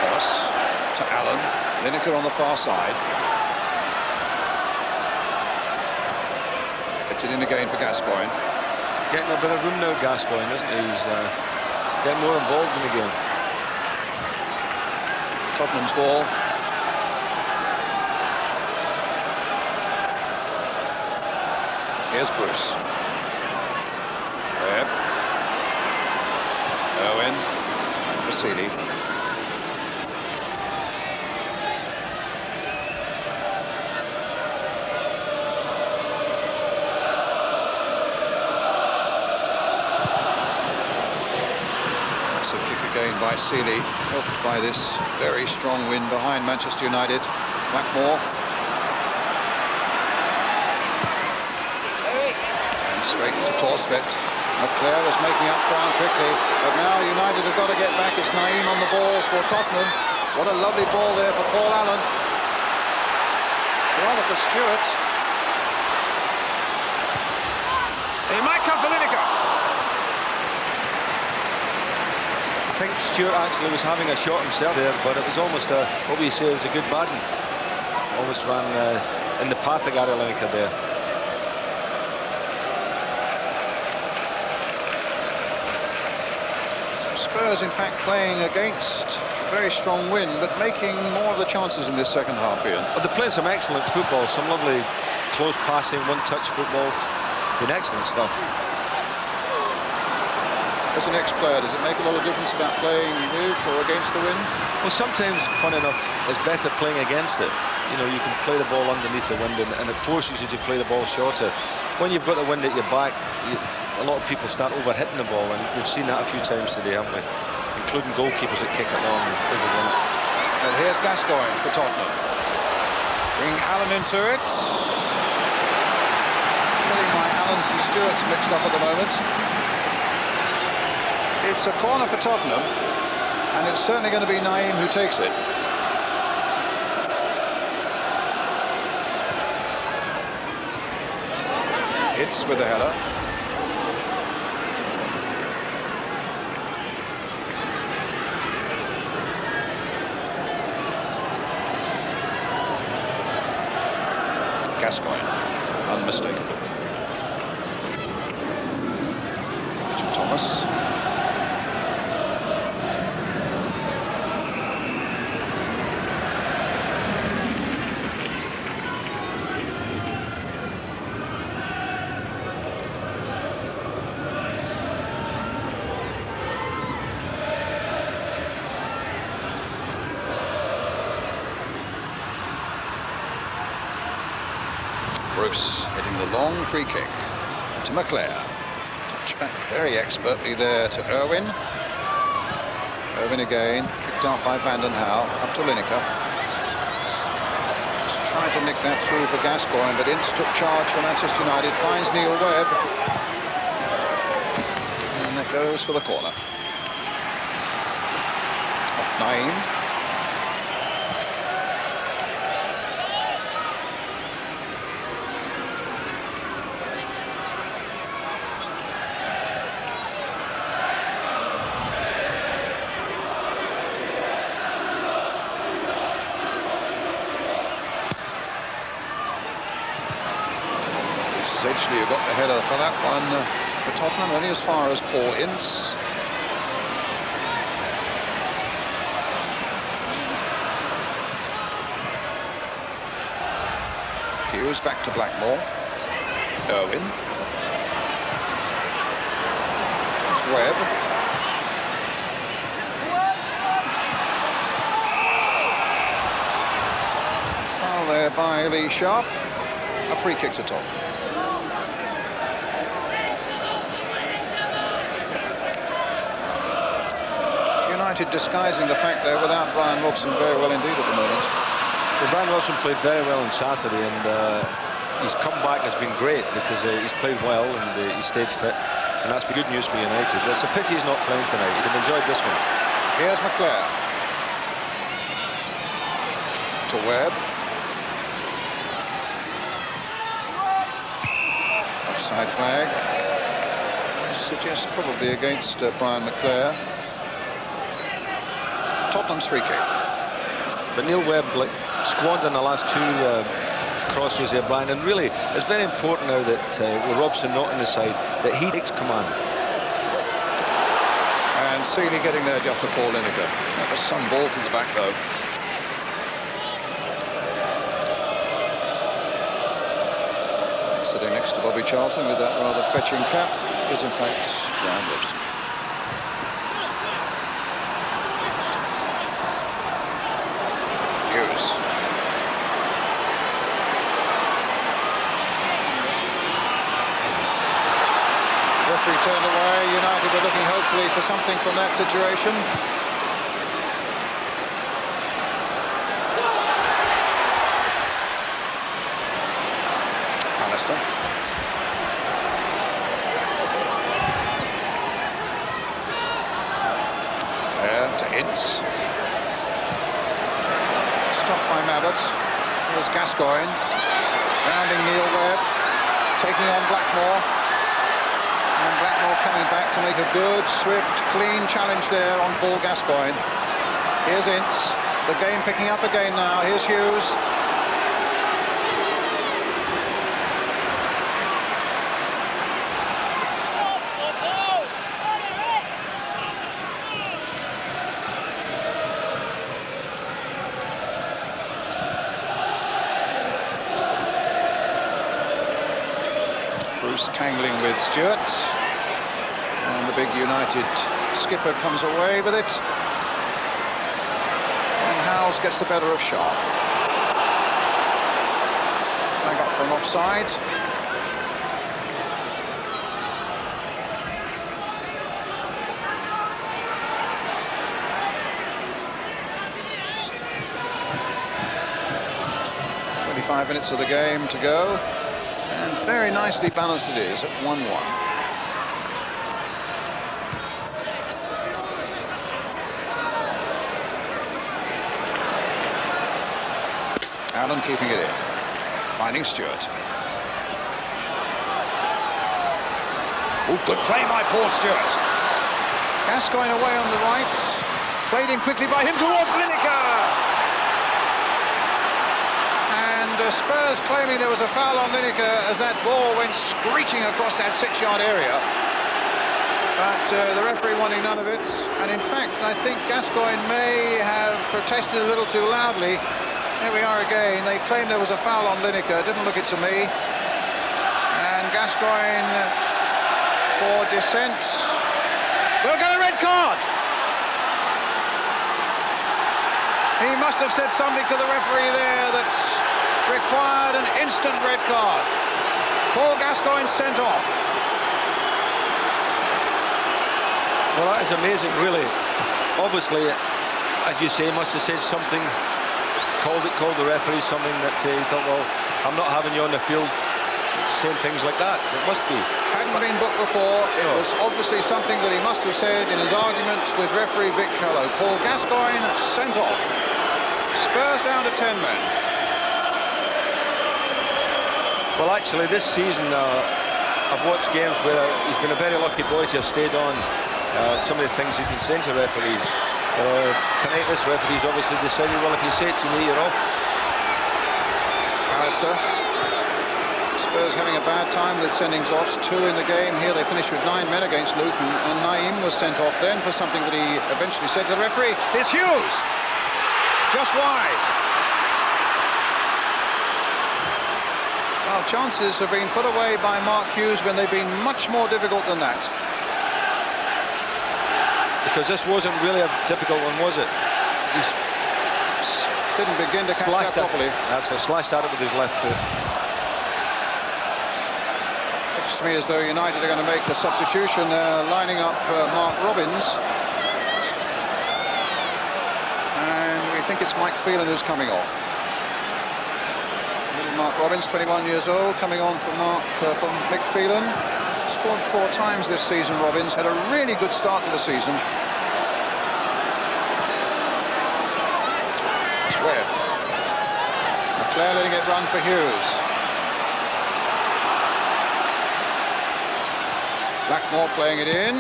Toss to Allen. Lineker on the far side. Gets it in again for Gascoigne. Getting a bit of room now, Gascoigne, isn't he? He's getting more involved in the game. Tottenham's ball. Here's Bruce. Webb. Owen. Vasily. Again by Seeley, helped by this very strong wind behind Manchester United. Blackmore. And straight to Torsvedt. McClare was making up ground quickly, but now United have got to get back. It's Naeem on the ball for Tottenham. What a lovely ball there for Paul Allen. Rather for Stewart. He might come for Lineker. I think Stewart actually was having a shot himself there, but it was almost what we say is a good baden. Almost ran in the path of Gary Lineker there. Spurs, in fact, playing against a very strong wind, but making more of the chances in this second half, Ian. But they play some excellent football, some lovely close passing, one-touch football. Been excellent stuff. As an ex-player, does it make a lot of difference about playing with or against the wind? Well, sometimes, fun enough, it's better playing against it. You know, you can play the ball underneath the wind, and it forces you to play the ball shorter. When you've got the wind at your back, a lot of people start over-hitting the ball, and we've seen that a few times today, haven't we? Including goalkeepers that kick it long and over-run it. And here's Gascoigne for Tottenham. Bring Allen into it. Getting my Allens and Stewarts mixed up at the moment. It's a corner for Tottenham, and it's certainly going to be Naeem who takes it. Hits with the header. Gascoigne, unmistakable. Richard Thomas. Bruce hitting the long free kick to McClare. Touchback very expertly there to Irwin. Irwin again, picked up by Vanden Hauwe, up to Lineker. Just trying to nick that through for Gascoigne, but Ince took charge for Manchester United, finds Neil Webb. And that goes for the corner. Off Naeem. Sedgley who got the header for that one for Tottenham, only as far as Paul Ince. Hughes back to Blackmore. Irwin. It's Webb. Foul there by Lee Sharp. A free kick to Tottenham. United disguising the fact they're without Brian Robson very well indeed at the moment. Well, Brian Robson played very well on Saturday, and his comeback has been great because he's played well and he stayed fit, and that's been good news for United. It's a pity he's not playing tonight. He'd have enjoyed this one. Here's McClare. To Webb. Offside flag. Suggests probably against Brian McClare. Tottenham's free kick. But Neil Webb squandered in the last two crosses there, Brian, and really it's very important now that with Robson not on the side, that he takes command. And Seeley getting there just before Lineker. That was some ball from the back, though. Sitting next to Bobby Charlton with that rather fetching cap is in fact Brian Robson. Hughes. Referee turned away. United are looking hopefully for something from that situation. Stopped by Mabbott. Here's Gascoigne. Rounding Neil Webb. Taking on Blackmore. And Blackmore coming back to make a good, swift, clean challenge there on Paul Gascoigne. Here's Ince. The game picking up again now. Here's Hughes. Tangling with Stewart, and the big United skipper comes away with it, and Howells gets the better of Sharp. Flag up for an offside. Minutes of the game to go. And very nicely balanced it is at 1-1. Allen keeping it in. Finding Stewart. Oh, good play by Paul Stewart. Gascoigne away on the right. Played in quickly by him towards Lineker. Spurs claiming there was a foul on Lineker as that ball went screeching across that 6-yard area. But the referee wanting none of it. And in fact, I think Gascoigne may have protested a little too loudly. There we are again. They claim there was a foul on Lineker. Didn't look it to me. And Gascoigne for dissent. We'll get a red card. He must have said something to the referee there that required an instant red card. Paul Gascoigne sent off. Well, that is amazing, really. Obviously, as you say, must have said something, called the referee something that he thought, well, I'm not having you on the field saying things like that. It must be. Hadn't been booked before. It was obviously something that he must have said in his argument with referee Vic Kello. Paul Gascoigne sent off. Spurs down to 10 men. Well, actually, this season, I've watched games where he's been a very lucky boy to have stayed on. Some of the things you can say to referees. Tonight, this referee's obviously decided, well, if you say it to me, you're off. Alistair. Spurs having a bad time with sendings offs. 2 in the game. Here they finished with 9 men against Luton. And Naeem was sent off then for something that he eventually said to the referee. It's Hughes! Just wide. Well, chances have been put away by Mark Hughes when they've been much more difficult than that. Because this wasn't really a difficult one, was it? He didn't begin to catch that properly. That's a slashed at it with his left foot. Looks to me as though United are going to make the substitution. They're lining up Mark Robbins. And we think it's Mike Phelan who's coming off. Mark Robbins, 21 years old, coming on for Mick Phelan. Scored 4 times this season, Robbins. Had a really good start to the season. McClare letting it run for Hughes. Blackmore playing it in.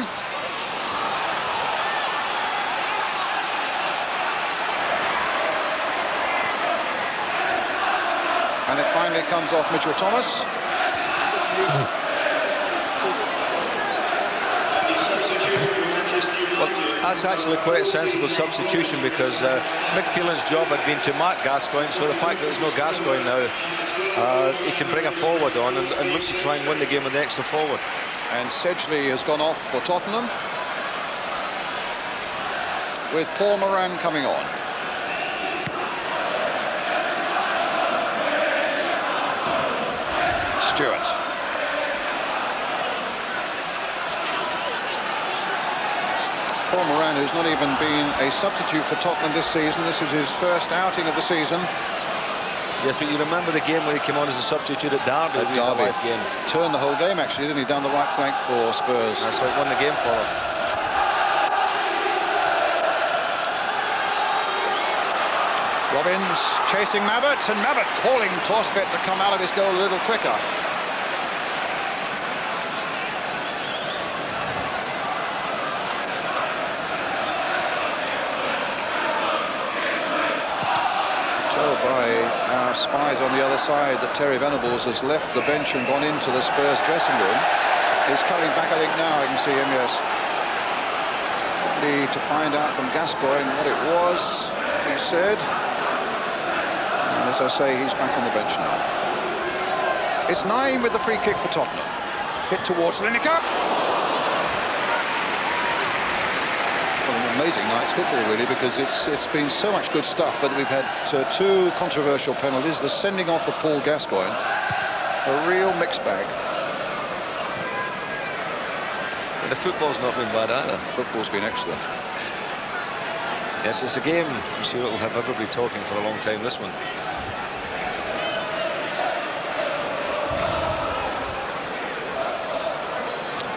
And it finally comes off Mitchell Thomas. Well, that's actually quite a sensible substitution, because Mick Phelan's job had been to mark Gascoigne, so the fact that there's no Gascoigne now, he can bring a forward on and look to try and win the game with the extra forward. And Sedgley has gone off for Tottenham, with Paul Moran coming on. Stewart. Paul Moran, who's not even been a substitute for Tottenham this season. This is his first outing of the season. Yes, but you remember the game where he came on as a substitute at Derby. At Derby. Game. Turned the whole game, actually, didn't he? Down the right flank for Spurs. That's what won the game for him. Robbins chasing Mabbott, and Mabbott calling Torstvedt to come out of his goal a little quicker. Told by our spies on the other side that Terry Venables has left the bench and gone into the Spurs dressing room. He's coming back, I think now I can see him, yes. Probably to find out from Gascoigne what it was, he said. And as I say, he's back on the bench now. It's Naeem with the free kick for Tottenham. Hit towards Lineker. Well, an amazing night's football, really, because it's been so much good stuff, but we've had two controversial penalties. The sending off of Paul Gascoigne, a real mixed bag. But the football's not been bad either. Football's been excellent. Yes, it's a game, I'm sure it will have everybody talking for a long time, this one.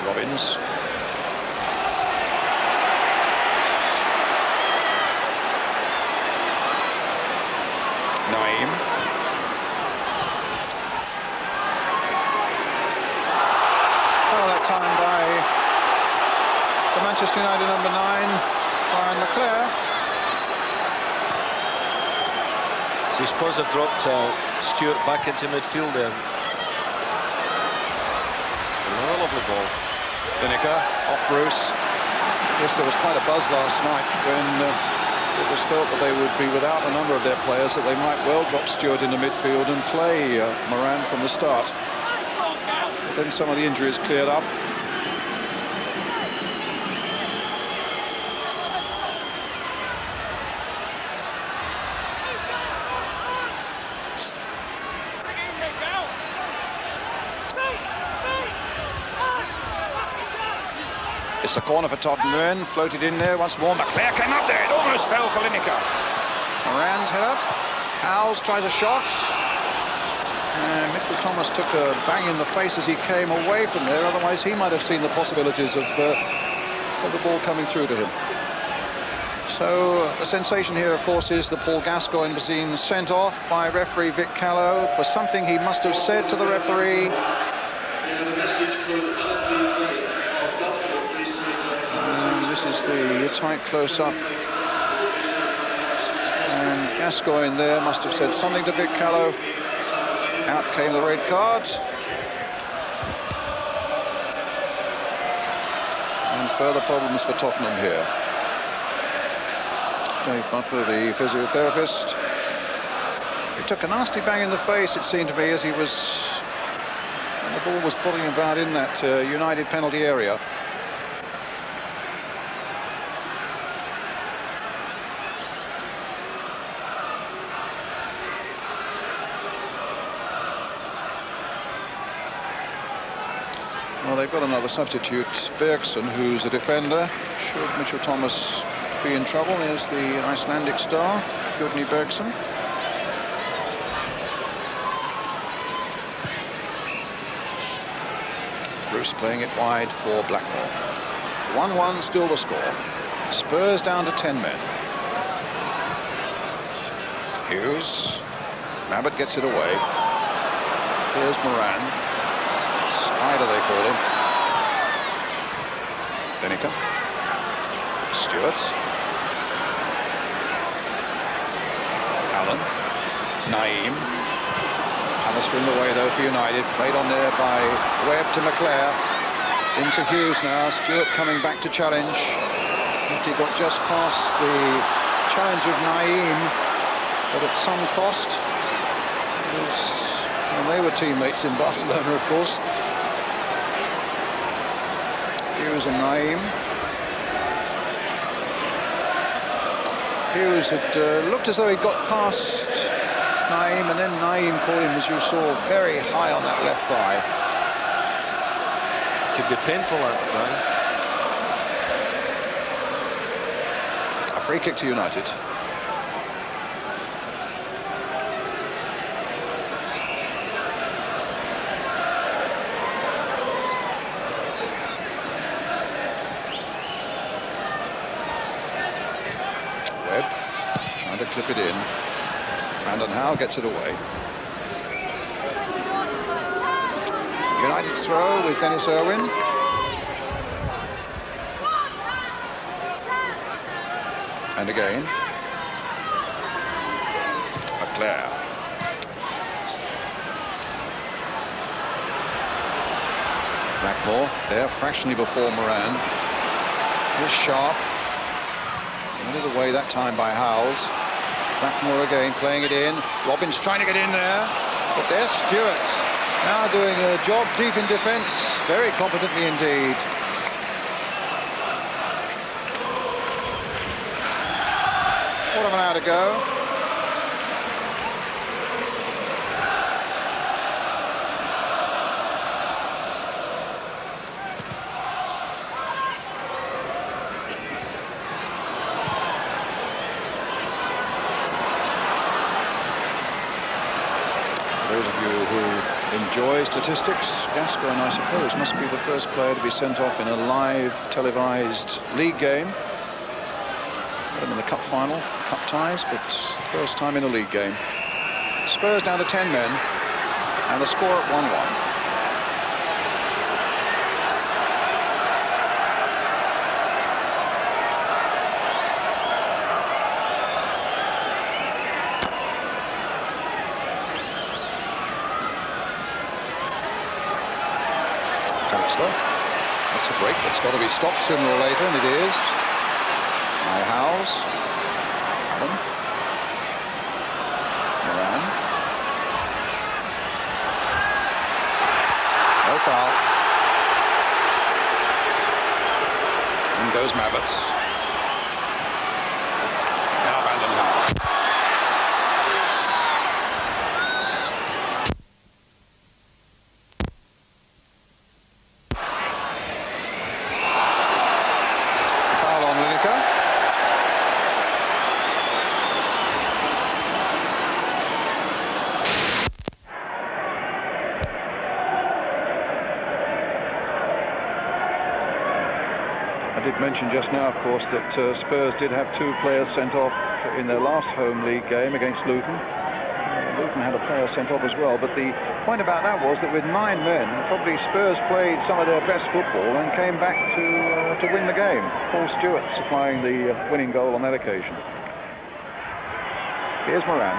Robbins. Naeem. Oh, that time by the Manchester United number 9, Brian Leclerc. So Spurs have dropped Stewart back into midfield there. A lovely ball. Lineker off Bruce. Yes, there was quite a buzz last night when it was felt that they would be without a number of their players, that they might well drop Stewart into midfield and play Moran from the start. But then some of the injuries cleared up. It's a corner for Tottenham, floated in there once more. McClare came up there, it almost fell for Lineker. Moran's head up. Owls tries a shot. And Mitchell Thomas took a bang in the face as he came away from there, otherwise he might have seen the possibilities of the ball coming through to him. So the sensation here, of course, is that Paul Gascoigne was being sent off by referee Vic Callow for something he must have said to the referee. This is the tight close-up. And Gascoigne there must have said something to Vic Callow. Out came the red card. And further problems for Tottenham here. Dave Butler, the physiotherapist. He took a nasty bang in the face, it seemed to me, as he was... And the ball was pulling about in that United penalty area. Well, they've got another substitute, Bergson, who's a defender. Should Mitchell Thomas be in trouble? Here's the Icelandic star, Gudni Bergson. Bruce playing it wide for Blackmore. 1-1 still the score. Spurs down to 10 men. Hughes. Mabbott gets it away. Here's Moran. Spider, they call him. Lineker. Stewart. Allen. Naeem. Pallister in the way, though, for United. Played on there by Webb to McClare. Into Hughes now. Stewart coming back to challenge. He got just past the challenge of Naeem, but at some cost. And they were teammates in Barcelona, of course. Hughes and Naeem. Hughes had looked as though he'd got past Naeem, and then Naeem caught him, as you saw, very high on that left thigh. Could be painful, right? A free kick to United. Webb trying to clip it in. Brandon Howe gets it away. United throw with Dennis Irwin. And again. McClare. Blackmore there, fractionally before Moran. Here's Sharp. Out of the way that time by Howells. Blackmore again playing it in. Robbins trying to get in there. But there's Stewart. Now doing a job deep in defence. Very competently indeed. What of an hour to go. Those of you who enjoy statistics, Gascoigne, I suppose, must be the first player to be sent off in a live televised league game. In the cup final, cup ties, but first time in a league game. Spurs down to 10 men, and the score at 1-1. Pallister. That's a break that's got to be stopped sooner or later, and it is. By Howells. Allen. Moran. No foul. In goes Mabbott. Now Brandon Howe. Foul on Lineker. I did mention just now, of course, that Spurs did have 2 players sent off in their last home league game against Luton. Luton had a player sent off as well, but the point about that was that with 9 men, probably Spurs played some of their best football and came back to win the game. Paul Stewart supplying the winning goal on that occasion. Here's Moran.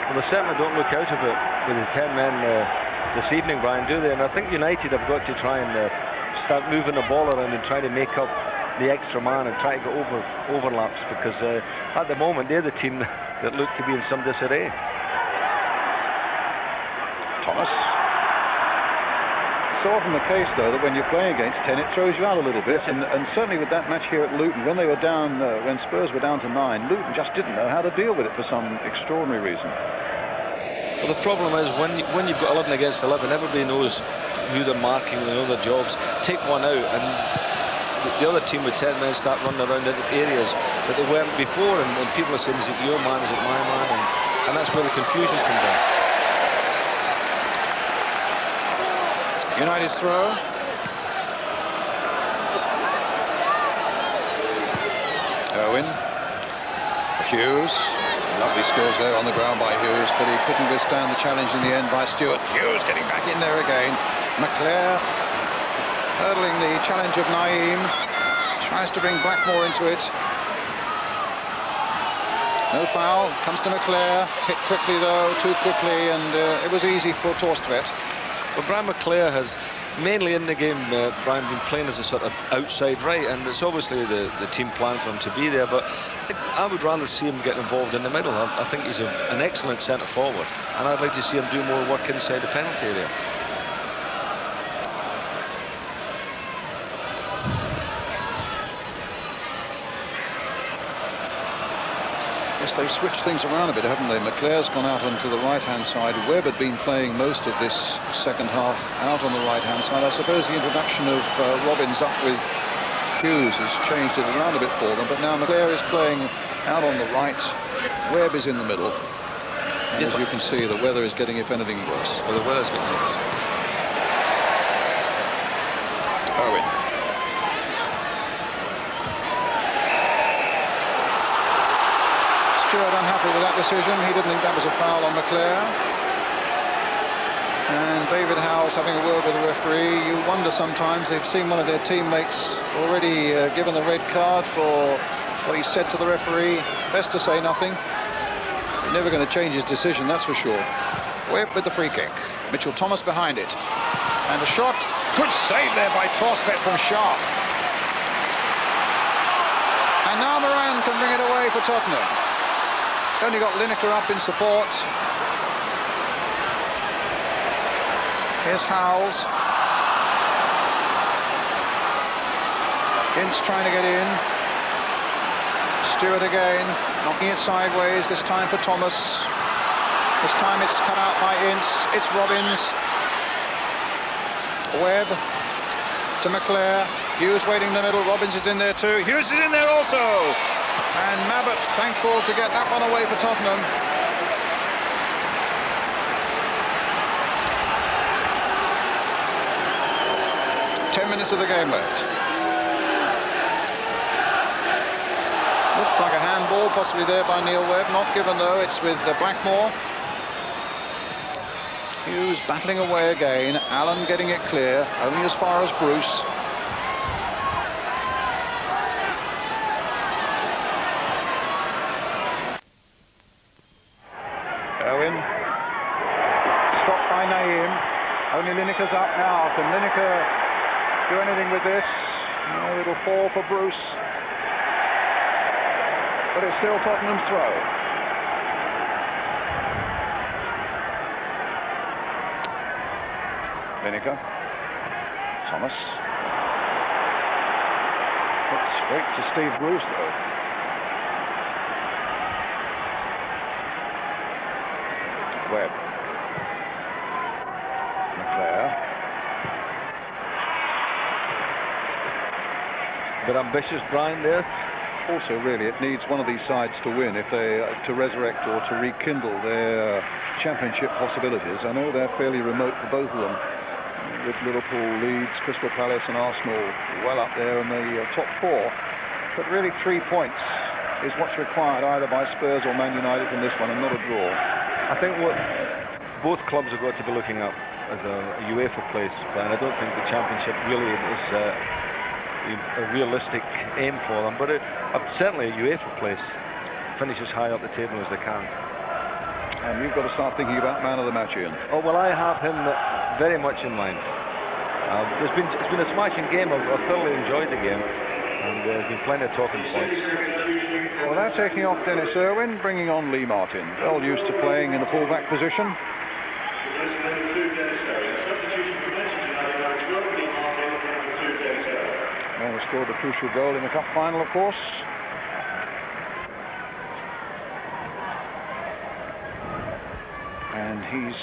Well, they certainly don't look out of it with the 10 men this evening, Brian, do they? And I think United have got to try and start moving the ball around and try to make up the extra man and try to get overlaps, because at the moment they're the team that look to be in some disarray. Thomas. It's often the case, though, that when you're playing against 10, it throws you out a little bit. And certainly with that match here at Luton, when they were down, when Spurs were down to 9, Luton just didn't know how to deal with it for some extraordinary reason. Well, the problem is when you've got 11 against 11, everybody knows who they're marking, they know their jobs. Take one out and the other team with 10 men start running around in areas that they weren't before, and people are saying, is it your man, is it my man? And that's where the confusion comes in. United throw. Owen. Hughes. Lovely skills there on the ground by Hughes, but he couldn't withstand the challenge in the end by Stewart. Hughes getting back in there again. McClare hurdling the challenge of Naeem. Tries to bring Blackmore into it. No foul, comes to McClare. Hit quickly though, too quickly, and it was easy for Torstvedt. Well, Brian McClare has mainly in the game, Brian, been playing as a sort of outside right, and it's obviously the team plan for him to be there, but I would rather see him get involved in the middle. I think he's an excellent centre forward, and I'd like to see him do more work inside the penalty area. Yes, they've switched things around a bit, haven't they? McClare's gone out onto the right-hand side. Webb had been playing most of this second half out on the right-hand side. I suppose the introduction of Robbins up with Hughes has changed it around a bit for them, but now McClare is playing out on the right. Webb is in the middle. And as you can see, the weather is getting, if anything, worse. Well, the weather's getting worse. Owen. Stewart unhappy with that decision. He didn't think that was a foul on McClare. And David Howe's having a word with the referee. You wonder sometimes, they've seen one of their teammates already given the red card for what he said to the referee. Best to say nothing. He's never going to change his decision, that's for sure. Webb with the free kick. Mitchell Thomas behind it. And a shot. Good save there by Torstvedt from Sharp. And now Moran can bring it away for Tottenham. Only got Lineker up in support. Here's Howells. Ince trying to get in. Stewart again, knocking it sideways, this time for Thomas. This time it's cut out by Ince. It's Robbins. Webb to McClare. Hughes waiting in the middle. Robbins is in there too. Hughes is in there also. And Mabbott thankful to get that one away for Tottenham. Minutes of the game left. Looked like a handball, possibly there by Neil Webb. Not given though. It's with Blackmore. Hughes battling away again. Allen getting it clear, only as far as Bruce. Owen. Stopped by Naeem. Only Lineker's up now. Can Lineker do anything with this? No, it'll fall for Bruce. But it's still Tottenham's throw. Lineker. Thomas. Looks straight to Steve Bruce, though. Webb. McClare. But ambitious, Brian, there. Also, really, it needs one of these sides to win if they to resurrect or to rekindle their championship possibilities. I know they're fairly remote for both of them, with Liverpool, Leeds, Crystal Palace and Arsenal well up there in the top four. But really 3 points is what's required either by Spurs or Man United in this one, and not a draw. I think what both clubs have got to be looking at as a UEFA place, Brian. I don't think the championship really is a realistic aim for them, but certainly a UEFA place. Finish as high up the table as they can. And you've got to start thinking about man of the match, Ian. Oh, well, I have him very much in mind. It's been a smashing game. I've thoroughly enjoyed the game, and there's been plenty of talking points. Well, they're taking off Dennis Irwin, bringing on Lee Martin. Well used to playing in the full-back position. And he scored the crucial goal in the cup final, of course. And he's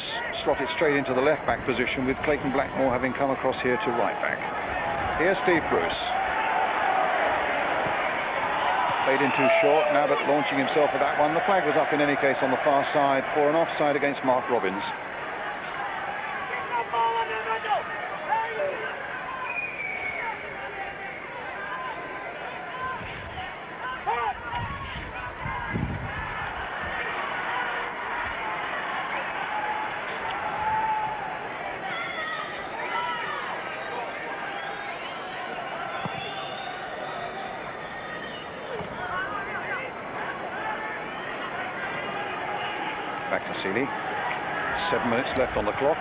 slotted straight into the left-back position, with Clayton Blackmore having come across here to right-back. Here's Steve Bruce. Played in too short. Mabbott launching himself at that one. The flag was up in any case on the far side for an offside against Mark Robbins. Back to Seeley. 7 minutes left on the clock.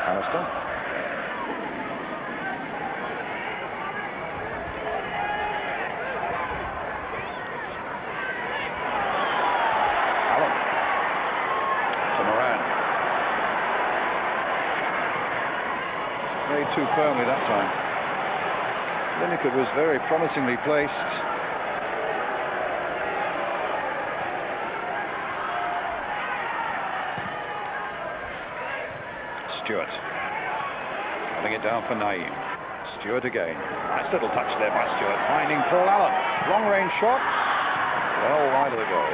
Alistair. Allen. To Moran. Way too firmly that time. Lineker was very promisingly placed. Stewart. Having it down for Naeem. Stewart again. Nice little touch there by Stewart. Finding Paul Allen. Long range shot. Well wide of the goal.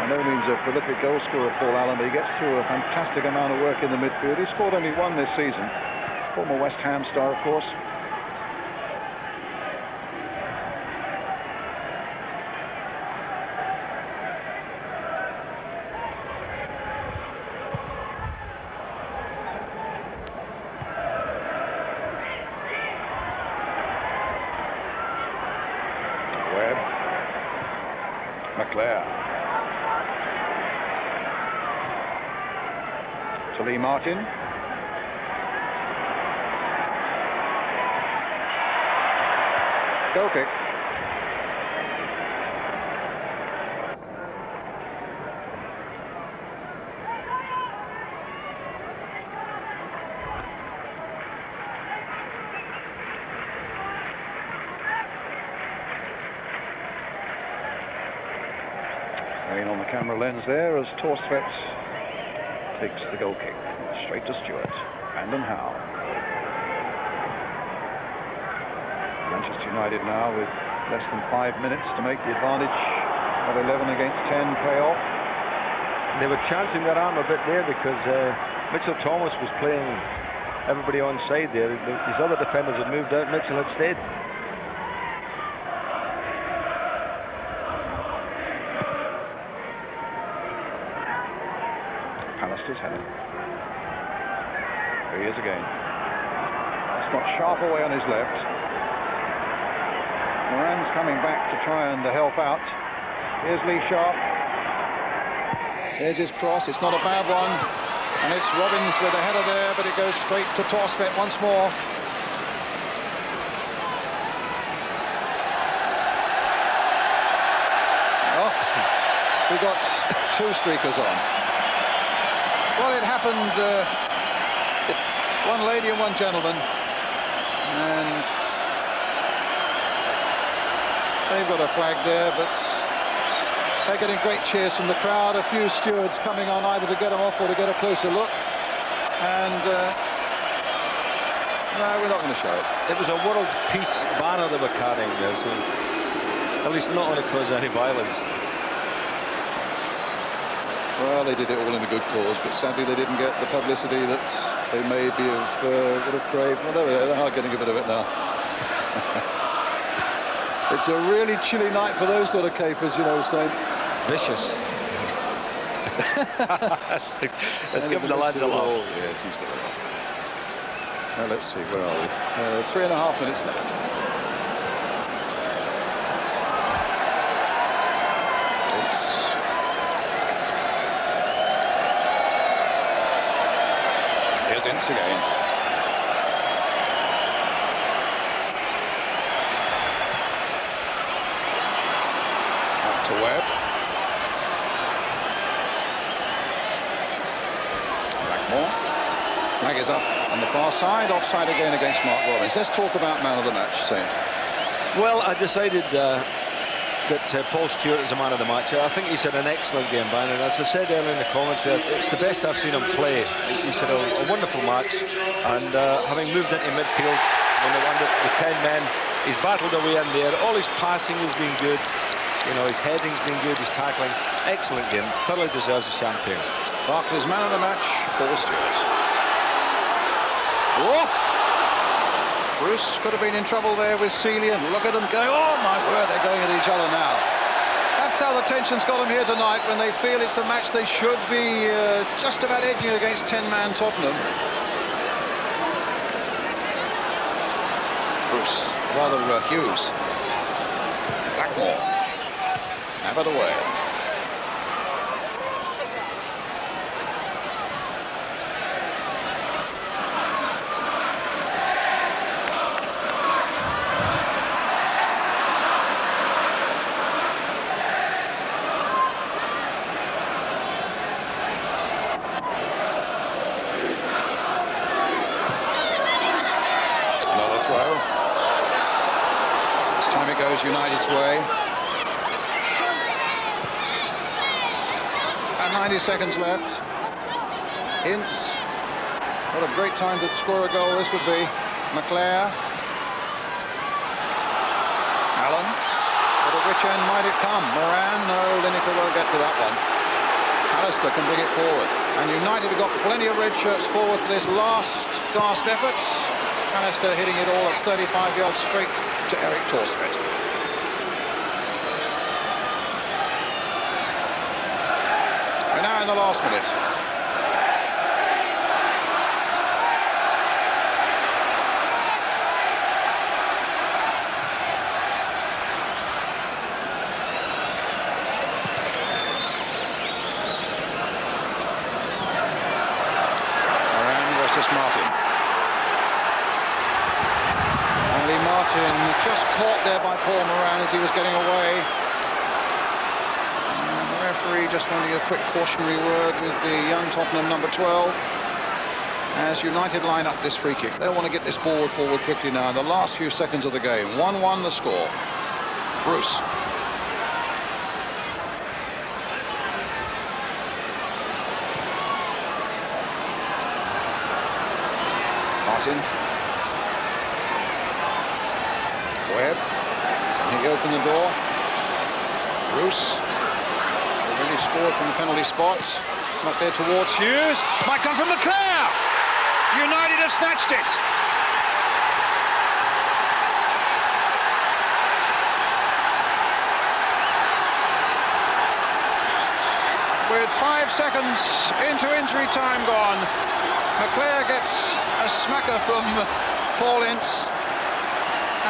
By no means a prolific goal scorer, Paul Allen, but he gets through a fantastic amount of work in the midfield. He scored only one this season. Former West Ham star, of course. To Lee Martin. Goal kick. Staying on the camera lens there as Torstvedt takes the goal kick. Straight to Stewart. Brandon Howe. Manchester United now with less than 5 minutes to make the advantage of 11 against 10 pay off. They were chancing their arm a bit there because Mitchell Thomas was playing everybody on side there. These other defenders had moved out. Mitchell had stayed. Pallister's header. Here he is again. That's got Sharp away on his left. Moran's coming back to try and help out. Here's Lee Sharp. There's his cross. It's not a bad one. And it's Robbins with a header there, but it goes straight to Torstvedt once more. Oh, we got two streakers on. Well, it happened, one lady and one gentleman, and they've got a flag there, but they're getting great cheers from the crowd. A few stewards coming on either to get them off or to get a closer look, and no, we're not going to show it. It was a world peace banner they were carrying there, so at least not going to cause any violence. Well, they did it all in a good cause, but sadly they didn't get the publicity that they maybe would have craved. Well, they are getting a bit of it now. It's a really chilly night for those sort of capers, you know, so... Vicious. Let's give the lads a laugh. Yes, he's got it off. Now, let's see, where are we? 3.5 minutes left. Ince again. Up to Webb. Blackmore. Flag is up on the far side. Offside again against Mark Robbins. Let's talk about man of the match, Sam. Well, I decided that Paul Stewart is the man of the match. I think he's had an excellent game, Brandon. As I said earlier in the comments, it's the best I've seen him play. He's had a wonderful match, and having moved into midfield when they won with 10 men, he's battled away in there. All his passing has been good. You know, his heading's been good, his tackling. Excellent game. Thoroughly deserves a champagne. Barclays man of the match, Paul Stewart. Oh! Bruce could have been in trouble there with Seeley, and look at them go. Oh my word, they're going at each other now. That's how the tension's got them here tonight, when they feel it's a match they should be just about edging against 10-man Tottenham. Bruce, rather Hughes. Blackmore. Have it away. Another throw. This time it goes United's way. 90 seconds left. Ince. What a great time to score a goal this would be. McClare. Allen. But at which end might it come? Moran? No, Lineker won't get to that one. Alistair can bring it forward. And United have got plenty of red shirts forward for this last gasp effort. Alistair hitting it all at 35 yards straight to Eric Thorstvedt. Now in the last minute. Moran versus Martin. Only Martin just caught there by Paul Moran as he was getting away. Referee just wanting a quick cautionary word with the young Tottenham number 12 as United line up this free kick. They'll want to get this ball forward quickly now in the last few seconds of the game. 1-1 the score. Bruce. Martin. Webb. Can he open the door? Bruce. Already scored from the penalty spot. Not there towards Hughes. Might come from McClare. United have snatched it. With 5 seconds into injury time gone, McClare gets a smacker from Paul Ince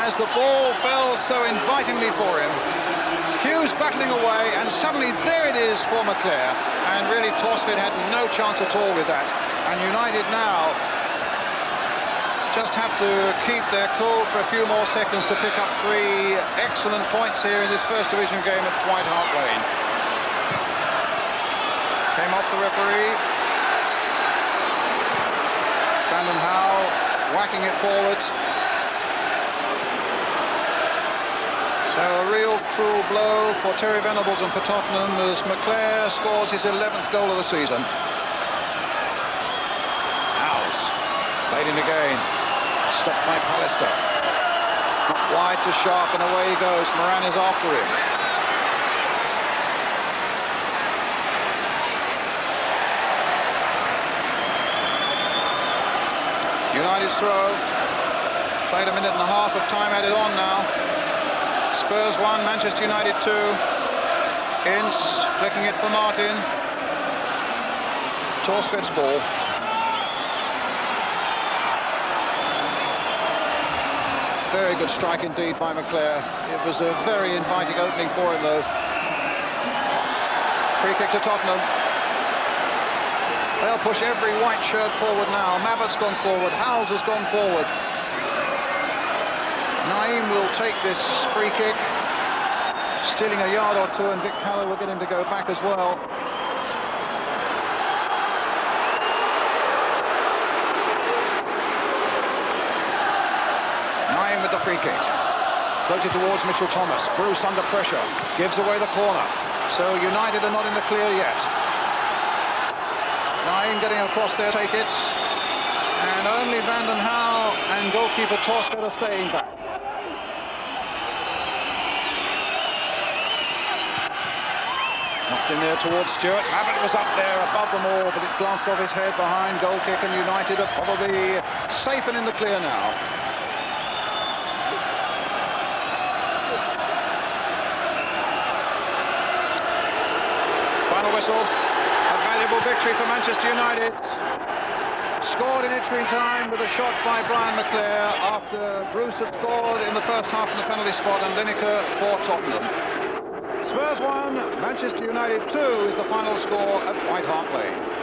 as the ball fell so invitingly for him. Hughes battling away, and suddenly there it is for McClare, and really Thorstvedt had no chance at all with that. And United now just have to keep their cool for a few more seconds to pick up 3 excellent points here in this First Division game at White Hart Lane. Came off the referee. Van den Hauw whacking it forward. So a real cruel blow for Terry Venables and for Tottenham as McClare scores his 11th goal of the season. Howes played in again. Stopped by Pallister. Not wide to Sharp, and away he goes. Moran is after him. United's throw. Played a minute and a half of time added on now. Spurs 1, Manchester United 2. Ince flicking it for Martin. Thorstvedt's ball. Very good strike indeed by McClare. It was a very inviting opening for him though. Free kick to Tottenham. They'll push every white shirt forward now. Mabbott's gone forward. Howes has gone forward. Naeem will take this free kick, stealing a yard or two, and Vic Haller will get him to go back as well. Naeem with the free kick. Floated towards Mitchell Thomas. Bruce under pressure. Gives away the corner. So United are not in the clear yet. Naeem getting across there, take it. And only Van den Hauw and goalkeeper Thorstvedt are staying back. Knocked in there towards Stewart. Mabbutt was up there above them all, but it glanced off his head behind. Goal kick, and United are probably safe and in the clear now. Final whistle. A valuable victory for Manchester United. Scored in injury time with a shot by Brian McClare after Bruce had scored in the first half in the penalty spot, and Lineker for Tottenham. Spurs 1, Manchester United 2 is the final score at White Hart Lane.